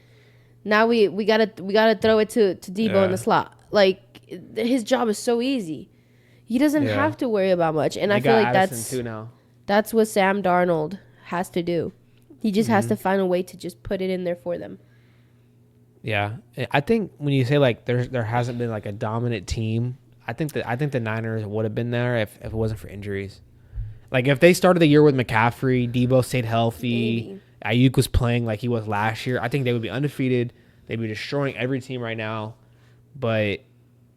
now we gotta throw it to Debo in the slot. Like his job is so easy. He doesn't have to worry about much, and I feel like that's what Sam Darnold has to do. He just has to find a way to just put it in there for them. Yeah, I think when you say like there hasn't been like a dominant team, I think the Niners would have been there if it wasn't for injuries. Like if they started the year with McCaffrey, Debo stayed healthy, Ayuk was playing like he was last year, I think they would be undefeated. They'd be destroying every team right now. But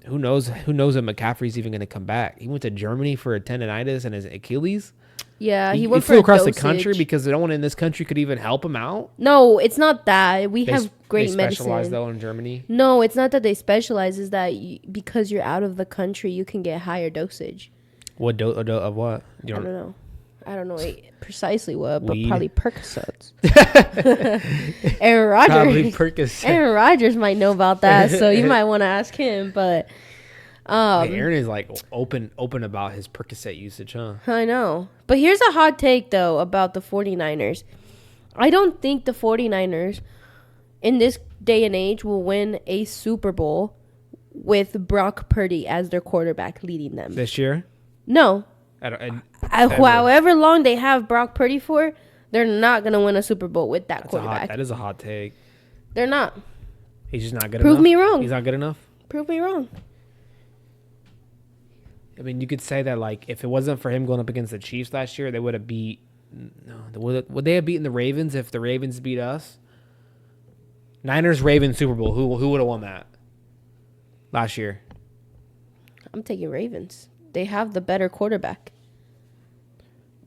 who knows if McCaffrey's even going to come back? He went to Germany for a tendonitis and his Achilles. Yeah, he flew across the country because no one in this country could even help him out. No, it's not that. We have great medicine. They specialize though in Germany. No, it's not that they specialize. It's that because you're out of the country, you can get higher dosage. What of what? I don't know. I don't know precisely what, but probably Percocets. Aaron Rodgers. Probably Percocets. Aaron Rodgers might know about that, so you might want to ask him. But Aaron is like open about his Percocet usage, huh? I know. But here's a hot take, though, about the 49ers. I don't think the 49ers in this day and age will win a Super Bowl with Brock Purdy as their quarterback leading them. This year? No. However long they have Brock Purdy for, they're not going to win a Super Bowl with that quarterback. That is a hot take. They're not. He's just not good enough? Prove me wrong. He's not good enough? Prove me wrong. I mean, you could say that, like, if it wasn't for him going up against the Chiefs last year, they would have beat... No, would they have beaten the Ravens if the Ravens beat us? Niners-Ravens Super Bowl. Who would have won that last year? I'm taking Ravens. They have the better quarterback.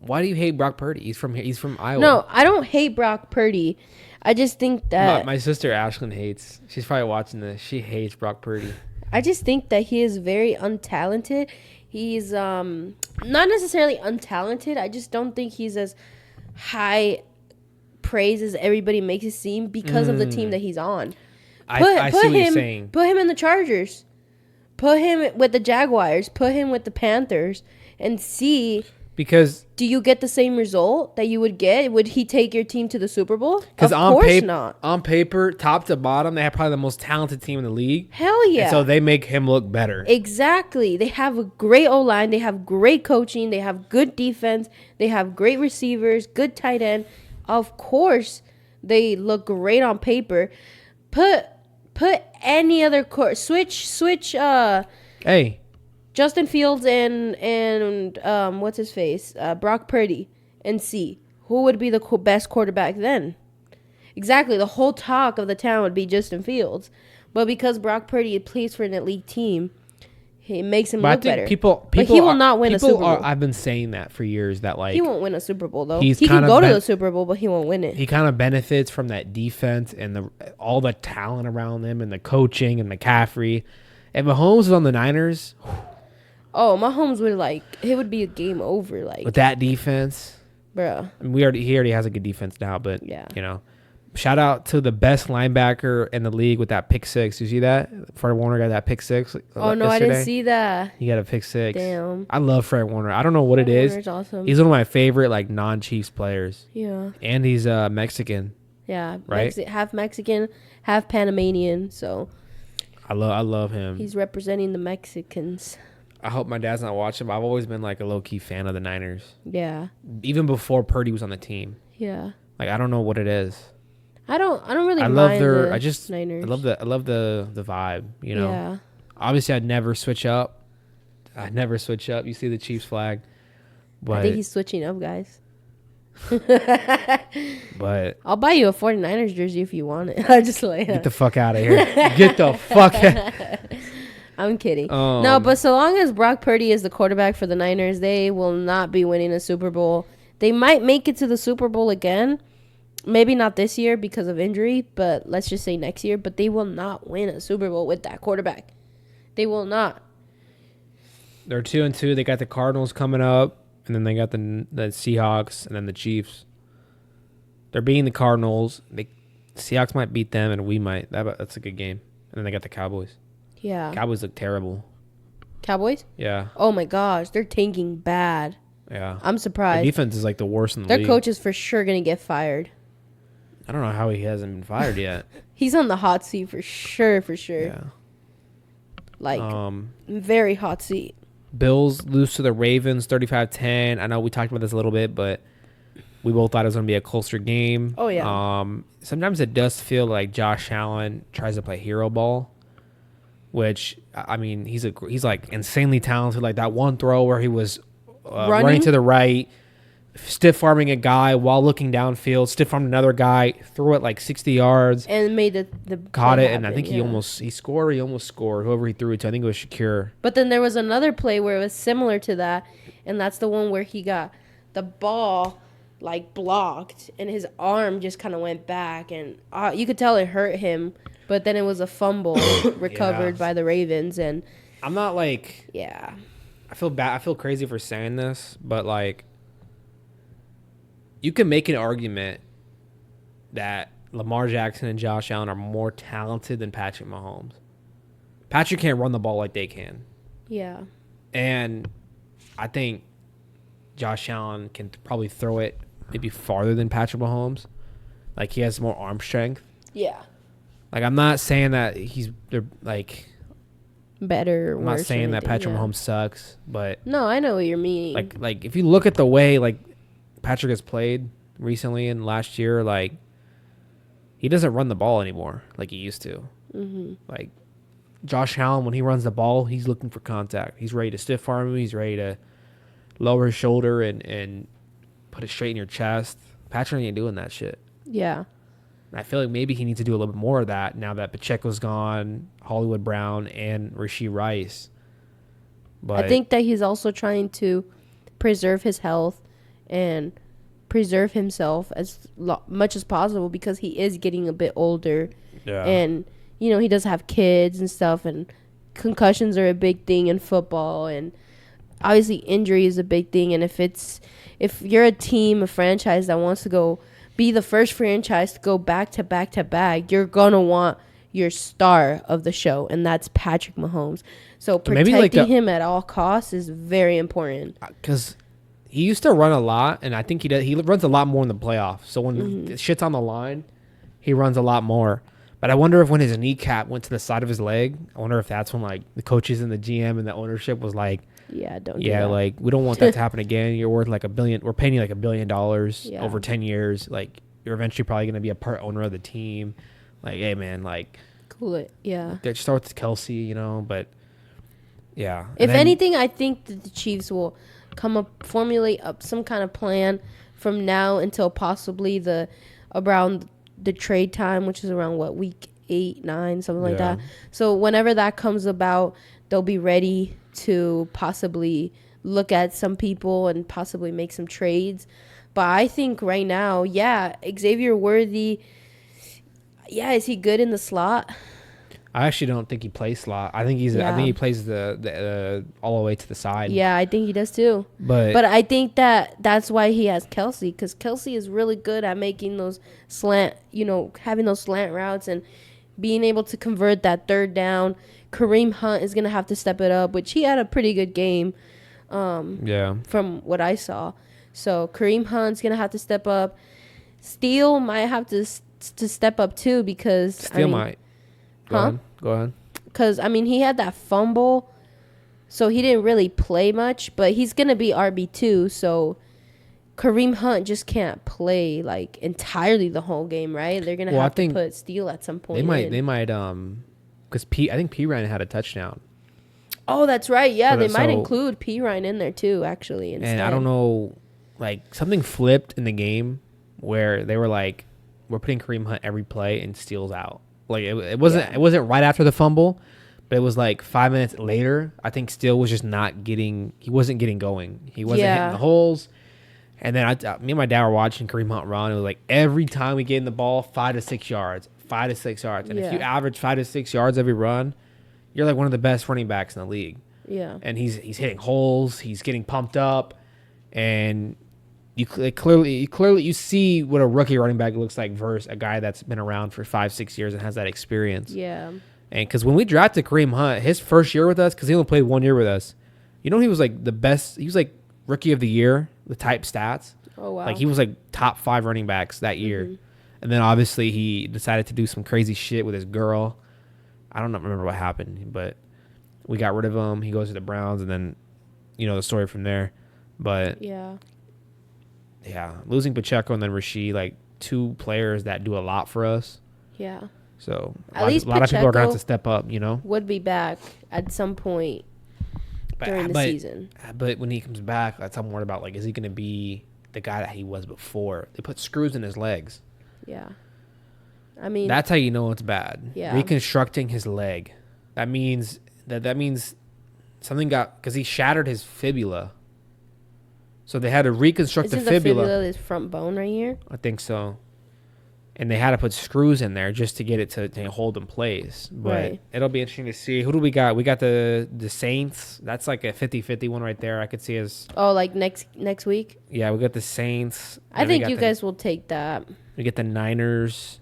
Why do you hate Brock Purdy? He's from here. He's from Iowa. No, I don't hate Brock Purdy. I just think that... My sister Ashlyn hates... She's probably watching this. She hates Brock Purdy. I just think that he is very untalented. He's not necessarily untalented. I just don't think he's as high praise as everybody makes it seem because of the team that he's on. I see what you're saying. Put him in the Chargers. Put him with the Jaguars. Put him with the Panthers and see... Because do you get the same result that you would get? Would he take your team to the Super Bowl? Because on paper, top to bottom, they have probably the most talented team in the league. Hell yeah! And so they make him look better. Exactly. They have a great O-line. They have great coaching. They have good defense. They have great receivers. Good tight end. Of course, they look great on paper. Put any other switch. Hey. Justin Fields and what's his face? Brock Purdy, and see who would be the best quarterback then. Exactly, the whole talk of the town would be Justin Fields, but because Brock Purdy plays for an elite team, it makes him look better. But he will not win a Super Bowl. I've been saying that for years. That like he won't win a Super Bowl though. He can go to the Super Bowl, but he won't win it. He kind of benefits from that defense and all the talent around him and the coaching and McCaffrey. And Mahomes was on the Niners. Oh, Mahomes it would be a game over, with that defense, bruh. I mean, he already has a good defense now, but yeah, shout out to the best linebacker in the league with that pick six. You see that? Fred Warner got that pick six. Oh no, yesterday. I didn't see that. He got a pick six. Damn, I love Fred Warner. I don't know what it is. Warner's awesome. He's one of my favorite non-Chiefs players. Yeah, and he's Mexican. Yeah, right. Half Mexican, half Panamanian. So I love him. He's representing the Mexicans. I hope my dad's not watching, but I've always been a low-key fan of the Niners. Yeah. Even before Purdy was on the team. Yeah. I don't know what it is. I don't really mind the Niners. I love the vibe, Yeah. Obviously, I'd never switch up. You see the Chiefs flag. But I think he's switching up, guys. But I'll buy you a 49ers jersey if you want it. I just get the fuck out of here. Get the fuck out. I'm kidding. No, but so long as Brock Purdy is the quarterback for the Niners, they will not be winning a Super Bowl. They might make it to the Super Bowl again. Maybe not this year because of injury, but let's just say next year. But they will not win a Super Bowl with that quarterback. They will not. They're 2-2. They got the Cardinals coming up, and then they got the Seahawks, and then the Chiefs. They're beating the Cardinals. The Seahawks might beat them, and we might. That's a good game. And then they got the Cowboys. Yeah. Cowboys look terrible. Cowboys? Yeah. Oh my gosh, they're tanking bad. Yeah. I'm Their surprised. defense is like the worst in the Their league. coach is for sure gonna get fired. I don't know how he hasn't been fired yet. He's on the hot seat for sure. For sure. Yeah. Like very hot seat. Bills lose to the Ravens 35-10. I know we talked about this a little bit, but we both thought it was going to be a closer game. Oh, yeah. Sometimes it does feel like Josh Allen tries to play hero ball, which, I mean, he's like insanely talented. Like that one throw where he was running to the right, stiff arming a guy while looking downfield, stiff armed another guy, threw it like 60 yards. And made the caught it, happen, and I think he almost scored. He almost scored. Whoever he threw it to, I think it was Shakir. But then there was another play where it was similar to that, and that's the one where he got the ball like blocked, and his arm just kind of went back, and you could tell it hurt him. But then it was a fumble recovered by the Ravens, and I'm not like I feel bad. I feel crazy for saying this, but like you can make an argument that Lamar Jackson and Josh Allen are more talented than Patrick Mahomes. Patrick can't run the ball like they can. Yeah. And I think Josh Allen can probably throw it maybe farther than Patrick Mahomes. Like he has more arm strength. Yeah. Like I'm not saying that they're like better. I'm not saying that Patrick Mahomes sucks, but no, I know what you're meaning. Like if you look at the way like Patrick has played recently and last year, like he doesn't run the ball anymore like he used to. Mm-hmm. Like Josh Allen, when he runs the ball, he's looking for contact. He's ready to stiff arm him. He's ready to lower his shoulder and put it straight in your chest. Patrick ain't doing that shit. Yeah. And I feel like maybe he needs to do a little bit more of that now that Pacheco's gone, Hollywood Brown, and Rashee Rice. But I think that he's also trying to preserve his health and preserve himself as much as possible because he is getting a bit older. Yeah. And, you know, he does have kids and stuff, and concussions are a big thing in football, and obviously injury is a big thing. And if you're a team, a franchise that wants to go be the first franchise to go back to back to back, you're going to want your star of the show, and that's Patrick Mahomes. So protecting him at all costs is very important. Because he used to run a lot, and I think he runs a lot more in the playoffs. So when shit's on the line, he runs a lot more. But I wonder if when his kneecap went to the side of his leg, I wonder if that's when like the coaches and the GM and the ownership was like, like we don't want that to happen again. You're worth like $1 billion. We're paying you like $1 billion over 10 years. Like you're eventually probably going to be a part owner of the team. Like, hey man, like cool it. Yeah. Start with Kelsey, you know, but yeah. If anything, I think that the Chiefs will formulate up some kind of plan from now until possibly around the trade time, which is around week 8, 9, something like that. So whenever that comes about, they'll be ready to possibly look at some people and possibly make some trades. But I think right now, Xavier Worthy, is he good in the slot? I actually don't think he plays slot. I think I think he plays the all the way to the side. Yeah, I think he does too. But I think that's why he has Kelsey, because Kelsey is really good at making those having those slant routes and being able to convert that third down. Kareem Hunt is gonna have to step it up, which he had a pretty good game. From what I saw. So Kareem Hunt's gonna have to step up. Steele might have to step up too, because Steele might. Go ahead. Because, he had that fumble, so he didn't really play much, but he's going to be RB2, so Kareem Hunt just can't play, like, entirely the whole game, right? They're going to have to put Steele at some point. They might, because I think P. Ryan had a touchdown. Oh, that's right. Yeah, they might include P. Ryan in there, too, actually. Instead. And I don't know, like, something flipped in the game where they were like, we're putting Kareem Hunt every play and Steele's out. Like it wasn't right after the fumble, but it was like 5 minutes later. I think Steele was just he wasn't getting going. He wasn't hitting the holes. And then me and my dad were watching Kareem Hunt run. It was like every time we get in the ball, 5 to 6 yards. And if you average 5 to 6 yards every run, you're like one of the best running backs in the league. Yeah. And he's hitting holes. He's getting pumped up, and you clearly see what a rookie running back looks like versus a guy that's been around for 5-6 years and has that experience. Yeah. And because when we drafted Kareem Hunt, his first year with us, because he only played 1 year with us, you know, he was like the best. He was like rookie of the year, the type stats. Oh, wow. Like he was like top 5 running backs that year. And then obviously he decided to do some crazy shit with his girl. I don't remember what happened, but we got rid of him. He goes to the Browns, and then, you know, the story from there. But yeah, losing Pacheco and then Rasheed, like 2 players that do a lot for us. Yeah. So at least a lot of people are going to have to step up, you know? Would be back at some point during the season. But when he comes back, that's what I'm worried about. Like, is he going to be the guy that he was before? They put screws in his legs. Yeah. I mean, that's how you know it's bad. Yeah. Reconstructing his leg. That means something got, because he shattered his fibula. So they had to reconstruct the fibula. Isn't the fibula this front bone right here? I think so. And they had to put screws in there just to get it to hold in place. But it'll be interesting to see. Who do we got? We got the Saints. That's like a 50-50 one right there. I could see as... Oh, like next week? Yeah, we got the Saints. I think you guys will take that. We get the Niners.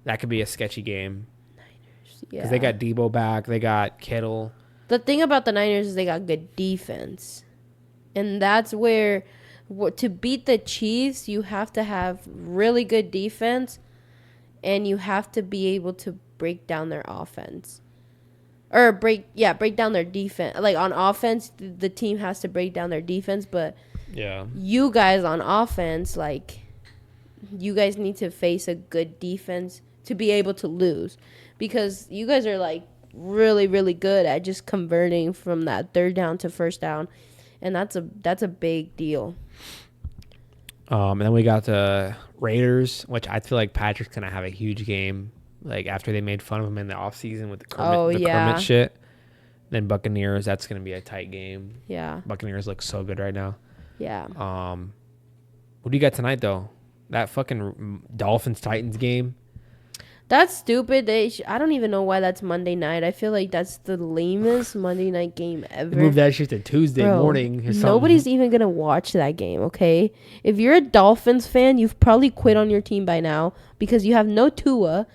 That could be a sketcy game. Niners, yeah. Because they got Debo back. They got Kittle. The thing about the Niners is they got good defense. And that's where... to beat the Chiefs, you have to have really good defense. And you have to be able to break down their offense. Or break down their defense. Like, on offense, the team has to break down their defense. But you guys on offense, like, you guys need to face a good defense to be able to lose. Because you guys are, like, really, really good at just converting from that third down to first down. And that's a big deal. And then we got the Raiders, which I feel like Patrick's going to have a huge game. Like, after they made fun of him in the offseason with the Kermit shit. Then Buccaneers, that's going to be a tight game. Yeah. Buccaneers look so good right now. Yeah. What do you got tonight, though? That fucking Dolphins-Titans game? That's stupid. I don't even know why that's Monday night. I feel like that's the lamest Monday night game ever. They moved that shit to Tuesday morning or something. Nobody's even going to watch that game, okay? If you're a Dolphins fan, you've probably quit on your team by now because you have no Tua.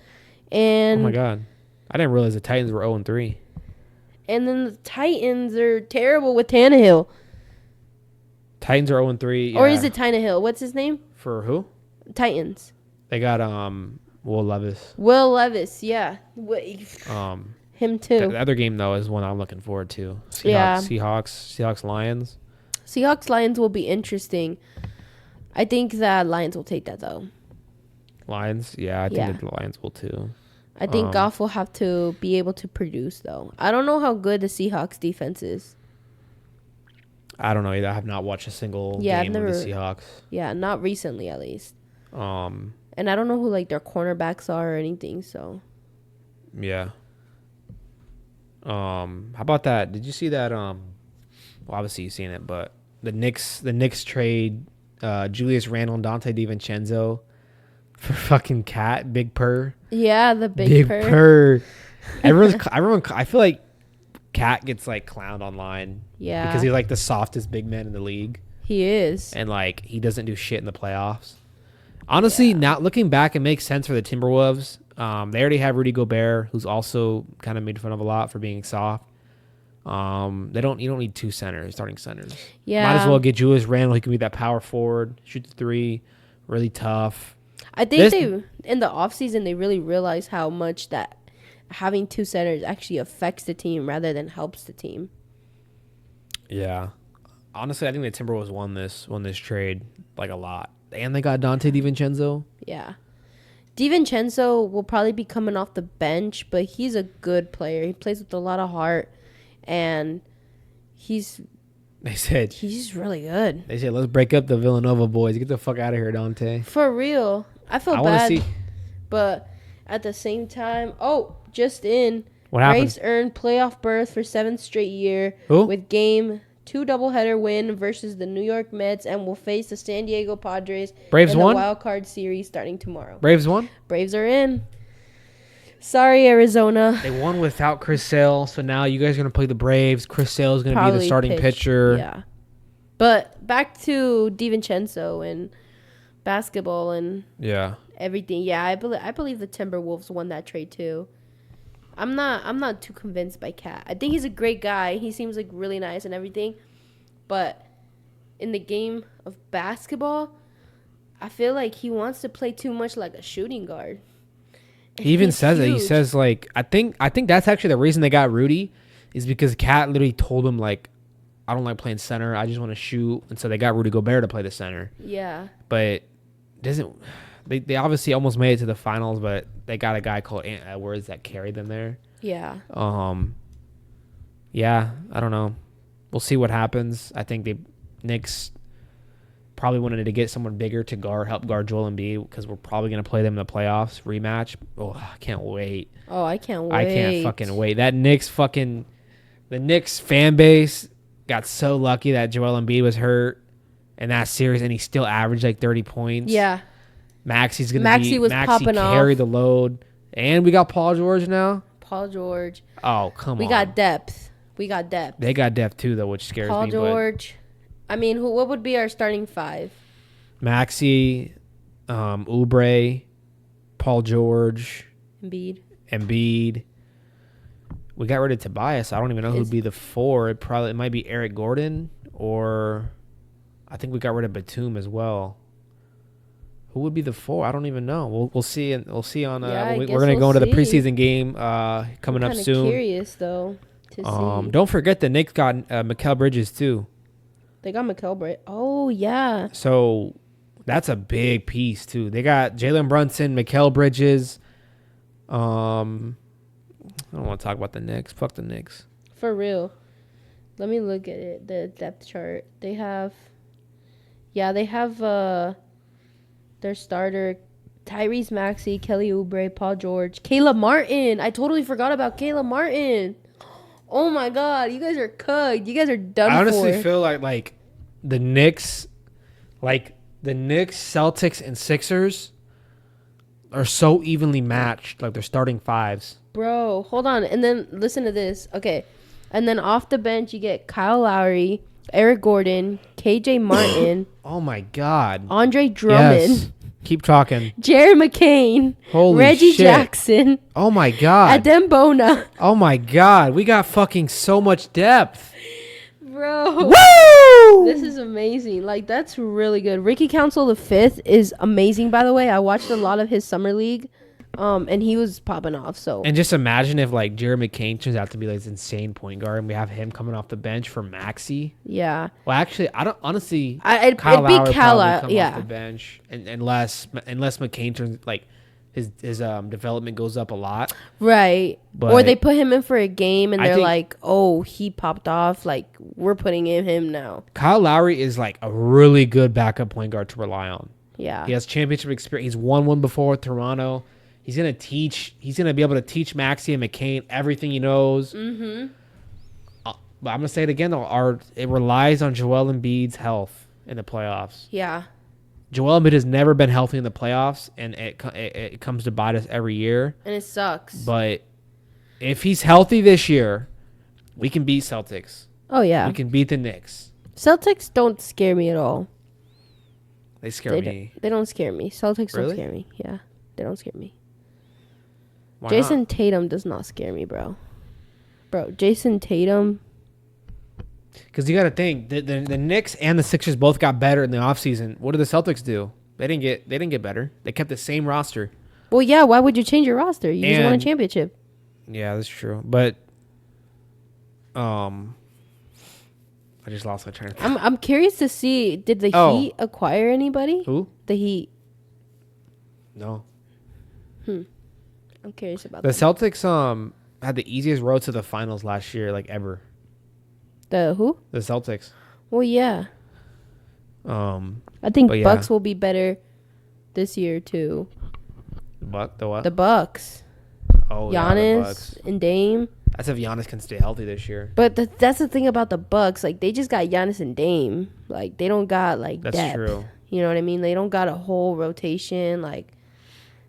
And oh, my God. I didn't realize the Titans were 0-3. And then the Titans are terrible with Tannehill. Titans are 0-3. Yeah. Or is it Tannehill? What's his name? For who? Titans. They got Will Levis, yeah. Him too. The other game, though, is one I'm looking forward to. Seahawks, Lions. Seahawks, Lions will be interesting. I think that Lions will take that, though. Lions? Yeah, I think the Lions will, too. I think Goff will have to be able to produce, though. I don't know how good the Seahawks defense is. I don't know either. I have not watched a single game of the Seahawks. Yeah, not recently, at least. And I don't know who, like, their cornerbacks are or anything, so. Yeah. How about that? Did you see that? Well, obviously you've seen it, but the Knicks trade Julius Randle and Dante DiVincenzo for fucking Cat, Big Purr. Yeah, the Big Purr. Everyone, I feel like Cat gets, like, clowned online. Yeah. Because he's, like, the softest big man in the league. He is. And, like, he doesn't do shit in the playoffs. Honestly, now looking back, it makes sense for the Timberwolves. They already have Rudy Gobert, who's also kind of made fun of a lot for being soft. You don't need 2 starting centers. Yeah. Might as well get Julius Randle. He can be that power forward, shoot the 3, really tough. I think in the offseason, they really realized how much that having 2 centers actually affects the team rather than helps the team. Yeah. Honestly, I think the Timberwolves won this trade, like, a lot. And they got Dante DiVincenzo. Yeah. DiVincenzo will probably be coming off the bench, but he's a good player. He plays with a lot of heart, and he's really good. They said, let's break up the Villanova boys. Get the fuck out of here, Dante. For real. I feel bad. But at the same time, just in. What happened? Braves earned playoff berth for 7th straight year. Who? With Game 2 doubleheader win versus the New York Mets, and will face the San Diego Padres Braves in won? the wild card series starting tomorrow. Braves won? Braves are in. Sorry, Arizona. They won without Chris Sale, so now you guys are going to play the Braves. Chris Sale is going to be the starting pitcher. Yeah. But back to DiVincenzo and basketball and everything. Yeah, I believe the Timberwolves won that trade too. I'm not too convinced by Cat. I think he's a great guy. He seems like really nice and everything, but in the game of basketball, I feel like he wants to play too much like a shooting guard. He even says it. He says like I think that's actually the reason they got Rudy is because Cat literally told him like I don't like playing center. I just want to shoot, and so they got Rudy Gobert to play the center. Yeah. But doesn't they obviously almost made it to the finals, but they got a guy called Ant Edwards that carried them there. Yeah. Yeah, I don't know. We'll see what happens. I think Knicks probably wanted to get someone bigger to help guard Joel Embiid because we're probably going to play them in the playoffs rematch. Oh, I can't wait. Oh, I can't wait. I can't fucking wait. The Knicks fan base got so lucky that Joel Embiid was hurt in that series and he still averaged like 30 points. Yeah. Maxey popping off. Carry the load. And we got Paul George now. Paul George. Oh, come on. We got depth. They got depth too, though, which scares me. Paul George. I mean, what would be our starting five? Maxey, Oubre, Paul George, Embiid. We got rid of Tobias. I don't even know who'd be the four. It might be Eric Gordon, or I think we got rid of Batum as well. Who would be the four? I don't even know. We'll see. And we'll see on. We're gonna go into the preseason game coming up soon. I'm curious though to see. Don't forget the Knicks got Mikal Bridges too. They got Mikal Bridges. Oh yeah. So that's a big piece too. They got Jalen Brunson, Mikal Bridges. I don't want to talk about the Knicks. Fuck the Knicks. For real. Let me look at it. The depth chart. They have their starter, Tyrese Maxey, Kelly Oubre, Paul George, Caleb Martin. I totally forgot about Caleb Martin. Oh my God, you guys are cooked. You guys are done for. I honestly feel like the Knicks, Celtics, and Sixers are so evenly matched. Like they're starting fives. Bro, hold on. And then listen to this. Okay. And then off the bench, you get Kyle Lowry, Eric Gordon, KJ Martin. Oh my God. Andre Drummond. Yes. Keep talking. Jared McCain. Holy Reggie shit. Jackson. Oh my God. Adem Bona. Oh my God. We got fucking so much depth. Bro. Woo! This is amazing. Like, that's really good. Ricky Council the Fifth is amazing, by the way. I watched a lot of his summer league. And he was popping off. So and just imagine if like Jared McCain turns out to be like this insane point guard, and we have him coming off the bench for Maxey. Yeah. Well, actually, I don't honestly. It'd be Kyle off the bench, unless McCain turns like his development goes up a lot. Right. But or they put him in for a game, and they're like, "Oh, he popped off. Like we're putting in him now." Kyle Lowry is like a really good backup point guard to rely on. Yeah. He has championship experience. He's won one before with Toronto. He's gonna be able to teach Maxey and McCain everything he knows. Mm-hmm. But I'm gonna say it again though. It relies on Joel Embiid's health in the playoffs. Yeah. Joel Embiid has never been healthy in the playoffs, and it comes to bite us every year. And it sucks. But if he's healthy this year, we can beat Celtics. Oh yeah. We can beat the Knicks. Celtics don't scare me at all. They scare me. They don't scare me. Celtics Really? don't scare me. Yeah. They don't scare me. Why Jason not? Tatum does not scare me, bro. Jason Tatum. Because you got to think the Knicks and the Sixers both got better in the offseason. What did the Celtics do? They didn't get better. They kept the same roster. Well, yeah. Why would you change your roster? You just won a championship. Yeah, that's true. But I just lost my train of thought. I'm curious to see. Did the Heat acquire anybody? Who? The Heat. No. I'm curious about The that. Celtics had the easiest road to the finals last year, like ever. The who? The Celtics. Well, yeah. I think yeah. Bucks will be better this year too. The what? The Bucks. Oh, Giannis yeah, the Bucks. and Dame. That's if Giannis can stay healthy this year. But that's the thing about the Bucks. Like, they just got Giannis and Dame. Like, they don't got That's depth. true. You know what I mean? They don't got a whole rotation. Like,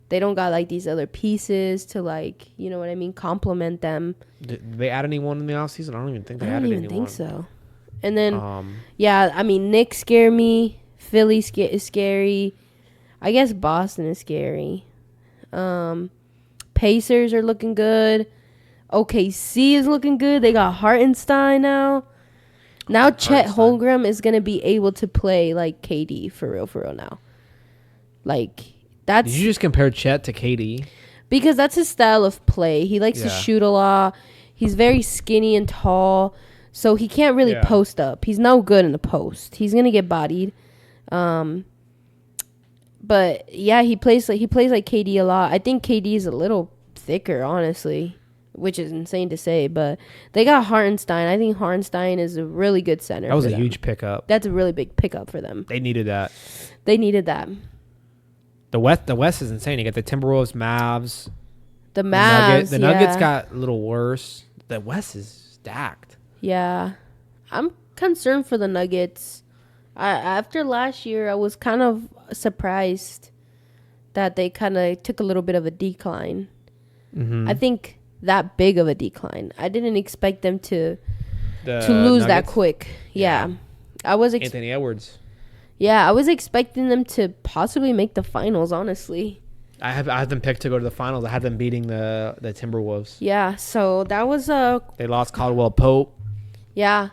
they don't got like these other pieces to like, you know what I mean, complement them. Did they add anyone in the offseason? I don't even think they added anyone. I don't even think so. And then, yeah, I mean, Knicks scare me. Philly is scary. I guess Boston is scary. Pacers are looking good. OKC is looking good. They got Hartenstein now. Now Chet Holmgren is gonna be able to play like KD for real now. Like that's. Did you just compare Chet to KD? Because that's his style of play. He likes to shoot a lot. He's very skinny and tall, so he can't really post up. He's no good in the post. He's gonna get bodied. But yeah, he plays like KD a lot. I think KD is a little thicker, honestly, which is insane to say. But they got Hartenstein. I think Hartenstein is a really good center. That was a huge pickup. That's a really big pickup for them. They needed that. The West is insane. You got the Timberwolves, Mavs. The Mavs. The Nuggets got a little worse. The West is stacked. Yeah. I'm concerned for the Nuggets. After last year, I was kind of surprised that they kind of took a little bit of a decline. Mm-hmm. I think that big of a decline. I didn't expect them to lose Nuggets? That quick. Yeah. I was Anthony Edwards. Yeah, I was expecting them to possibly make the finals, honestly. I have them picked to go to the finals. I had them beating the Timberwolves. Yeah, so that was They lost Caldwell Pope. Yeah.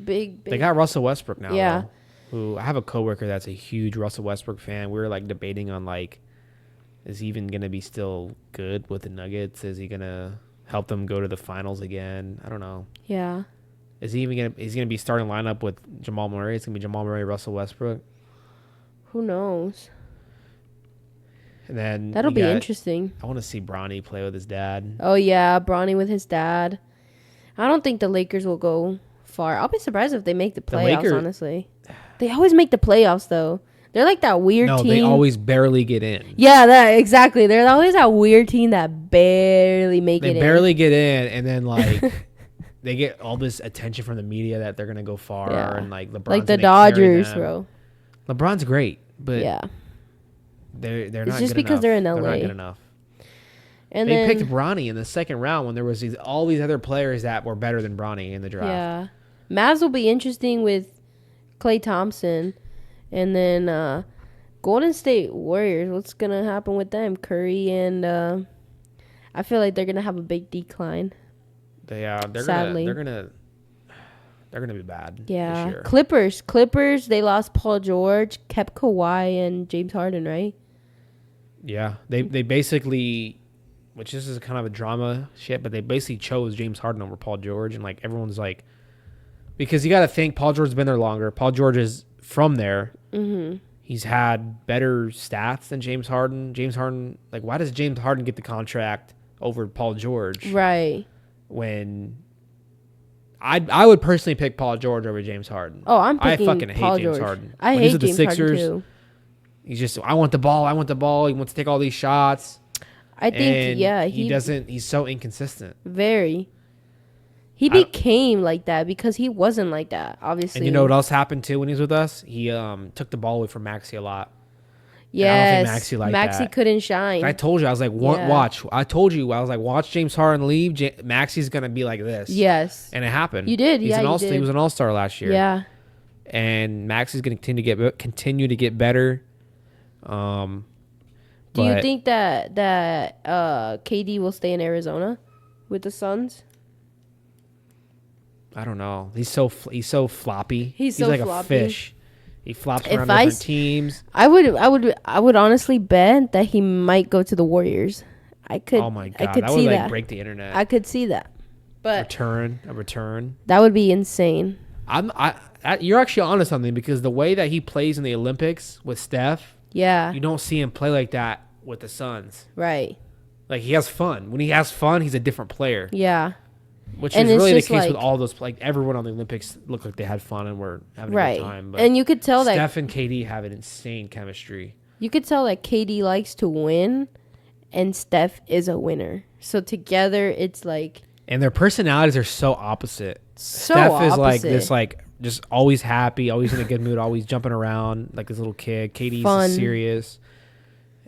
Big. They got Russell Westbrook now. Yeah. Though, who I have a coworker that's a huge Russell Westbrook fan. We were like debating on like, is he even gonna be still good with the Nuggets? Is he gonna help them go to the finals again? I don't know. Yeah. Is he gonna be starting lineup with Jamal Murray? It's gonna be Jamal Murray, Russell Westbrook. Who knows? And then that'll be interesting. I want to see Bronny play with his dad. Oh yeah, Bronny with his dad. I don't think the Lakers will go far. I'll be surprised if they make the playoffs. Honestly, they always make the playoffs though. They're like that weird team. No, they always barely get in. Yeah, exactly. They're always that weird team that barely make it in. They barely get in, and then like they get all this attention from the media that they're gonna go far, and like LeBron's like the Dodgers, bro. LeBron's great, but they're not. It's just because they're in LA. They're not good enough. And they picked Bronny in the second round when there was all these other players that were better than Bronny in the draft. Yeah, Mavs will be interesting with Klay Thompson, and then Golden State Warriors. What's gonna happen with them? Curry and I feel like they're gonna have a big decline. Sadly. They're gonna be bad. Yeah. This year. Clippers. They lost Paul George, kept Kawhi and James Harden, right? Yeah, they basically, which this is kind of a drama shit, but they basically chose James Harden over Paul George, and like everyone's like, because you got to think Paul George's been there longer. Paul George is from there. Mm-hmm. He's had better stats than James Harden. James Harden, like, why does James Harden get the contract over Paul George? Right. When I would personally pick Paul George over James Harden. Oh, I fucking hate James George. Harden. I hate James Harden too. He's just, I want the ball. He wants to take all these shots. I think, he doesn't. He's so inconsistent. Very. He became like that because he wasn't like that, obviously. And you know what else happened too when he was with us? He took the ball away from Maxey a lot. Yes, Maxey couldn't shine. I told you, I was like, watch. I told you, I was like, watch James Harden leave. Maxey's gonna be like this. Yes, and it happened. You did. He was an all-star last year. Yeah, and Maxey's gonna continue to get better. Do you think that KD will stay in Arizona with the Suns? I don't know. He's so floppy. He's so like floppy. A fish. He flops around different teams. I would honestly bet that he might go to the Warriors. I could. Oh my god, I could that see would that. break the internet. I could see that. But a return. That would be insane. You're actually onto something because the way that he plays in the Olympics with Steph, you don't see him play like that with the Suns. Right. Like he has fun. When he has fun, he's a different player. Yeah. Which is really the case with all those. Like everyone on the Olympics looked like they had fun and were having a good time. But and you could tell Steph and KD have an insane chemistry. You could tell that KD likes to win, and Steph is a winner. So together, it's like. And their personalities are so opposite. Steph is like this, like just always happy, always in a good mood, always jumping around like this little kid. KD's serious.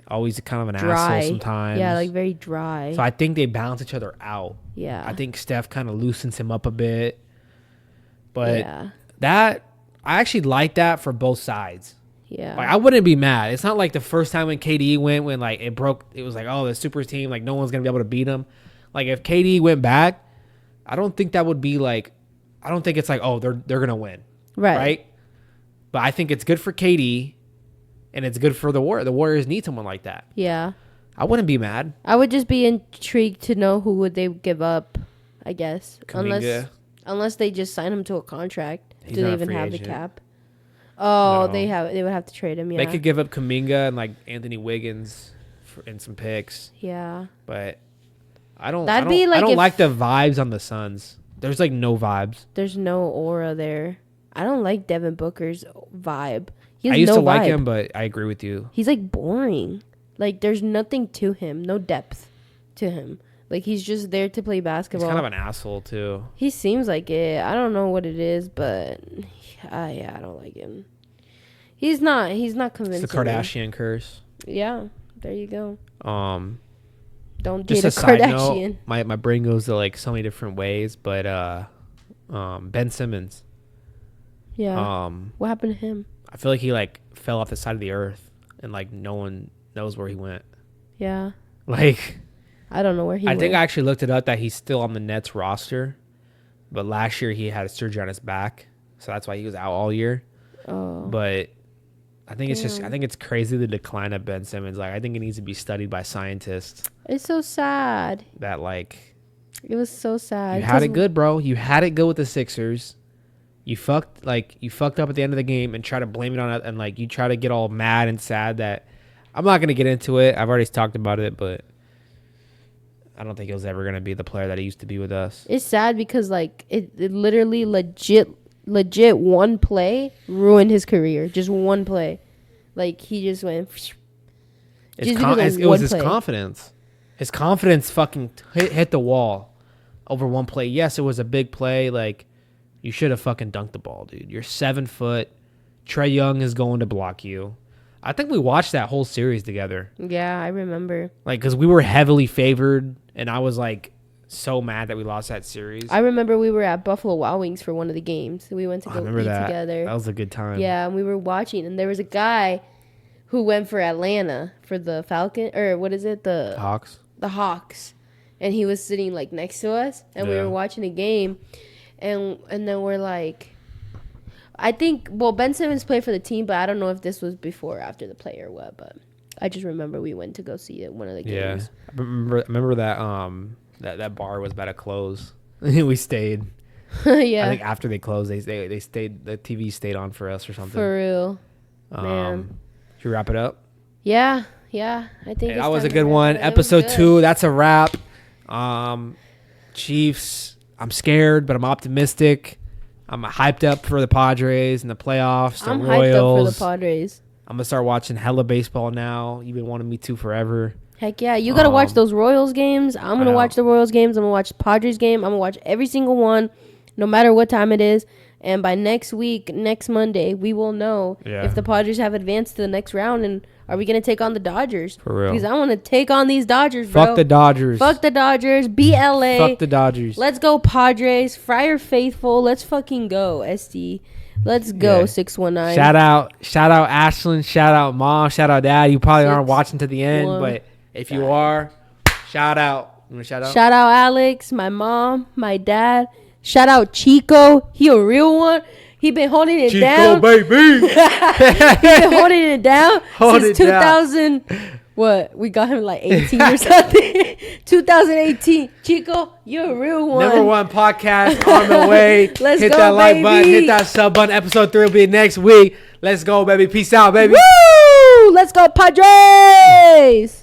Always kind of an asshole sometimes. Yeah, like very dry. So I think they balance each other out. Yeah. I think Steph kind of loosens him up a bit. But that, I actually like that for both sides. Yeah. Like I wouldn't be mad. It's not like the first time when KD went, when like it was like, oh, the super team, like no one's going to be able to beat him. Like if KD went back, I don't think that would be like. I don't think it's like, oh, they're gonna win, right? But I think it's good for KD, and it's good for the Warriors. The Warriors need someone like that. Yeah. I wouldn't be mad. I would just be intrigued to know who would they give up. I guess unless they just sign him to a contract. He's Do they not a even free have agent. the cap? Oh, No. they would have to trade him. Yeah. They could give up Kuminga and like Anthony Wiggins and some picks. Yeah. But I don't. That'd I don't, be like I don't if- like the vibes on the Suns. There's like no vibes. There's no aura there. I don't like Devin Booker's vibe. He has I used no to like vibe. him, but I agree with you. He's like boring. Like there's nothing to him, no depth to him. Like he's just there to play basketball. He's kind of an asshole too. He seems like it. I don't know what it is, but I don't like him. He's not convincing. It's the Kardashian curse. Yeah, there you go. Don't Just date a a side Kardashian. note, my brain goes to like so many different ways, but Ben Simmons. Yeah. What happened to him? I feel like he like fell off the side of the earth, and like no one knows where he went. Yeah. Like I don't know where he went. I think I actually looked it up that he's still on the Nets roster, but last year he had a surgery on his back, so that's why he was out all year. Oh. But I think I think it's crazy the decline of Ben Simmons. Like I think it needs to be studied by scientists. It's so sad. That like It was so sad. you had it good, bro. You had it good with the Sixers. You fucked up at the end of the game and try to blame it on it, and like you try to get all mad and sad that I'm not gonna get into it. I've already talked about it, but I don't think he was ever gonna be the player that he used to be with us. It's sad because like it literally legit one play ruined his career. Just one play. Like he just went It was his confidence. His confidence fucking hit the wall over one play. Yes, it was a big play. Like you should have fucking dunked the ball, dude. You're 7 foot. Trae Young is going to block you. I think we watched that whole series together. Yeah, I remember. Like, because we were heavily favored, and I was, like, so mad that we lost that series. I remember we were at Buffalo Wild Wings for one of the games. We went to go eat together. That was a good time. Yeah, and we were watching, and there was a guy who went for Atlanta for the Falcon, or what is it? The Hawks. The Hawks. And he was sitting, like, next to us, and we were watching a game, and then we're like... I think, Ben Simmons played for the team, but I don't know if this was before or after the play or what, but I just remember we went to go see it one of the games. Yeah. I remember that bar was about to close. We stayed. Yeah. I think after they closed, they stayed, the TV stayed on for us or something. For real. Man. Should we wrap it up? Yeah. I think that was a good one. Episode 2, that's a wrap. Chiefs, I'm scared, but I'm optimistic. I'm hyped up for the Padres and the playoffs, the Royals. Hyped up for the Padres. I'm going to start watching hella baseball now. You've been wanting me to forever. Heck yeah. You got to watch those Royals games. I'm going to watch the Royals games. I'm going to watch the Padres game. I'm going to watch every single one, no matter what time it is. And by next week, next Monday, we will know if the Padres have advanced to the next round and are we going to take on the Dodgers? For real. Because I want to take on these Dodgers, bro. Fuck the Dodgers. Fuck the Dodgers. BLA. Fuck the Dodgers. Let's go, Padres. Friar Faithful. Let's fucking go, SD. Let's go, 619. Shout out Ashlyn. Shout out Mom. Shout out Dad. You probably aren't watching to the end, but if you are, shout out. You want to shout out? Shout out Alex, my mom, my dad. Shout out Chico. He a real one. He been holding it down. Chico, baby. He been holding it down since 2000. What? We got him like 18 or something. 2018. Chico, you're a real one. Number 1 podcast on the way. Let's hit go, that like baby. button. Hit that sub button. Episode 3 will be next week. Let's go, baby. Peace out, baby. Woo! Let's go, Padres.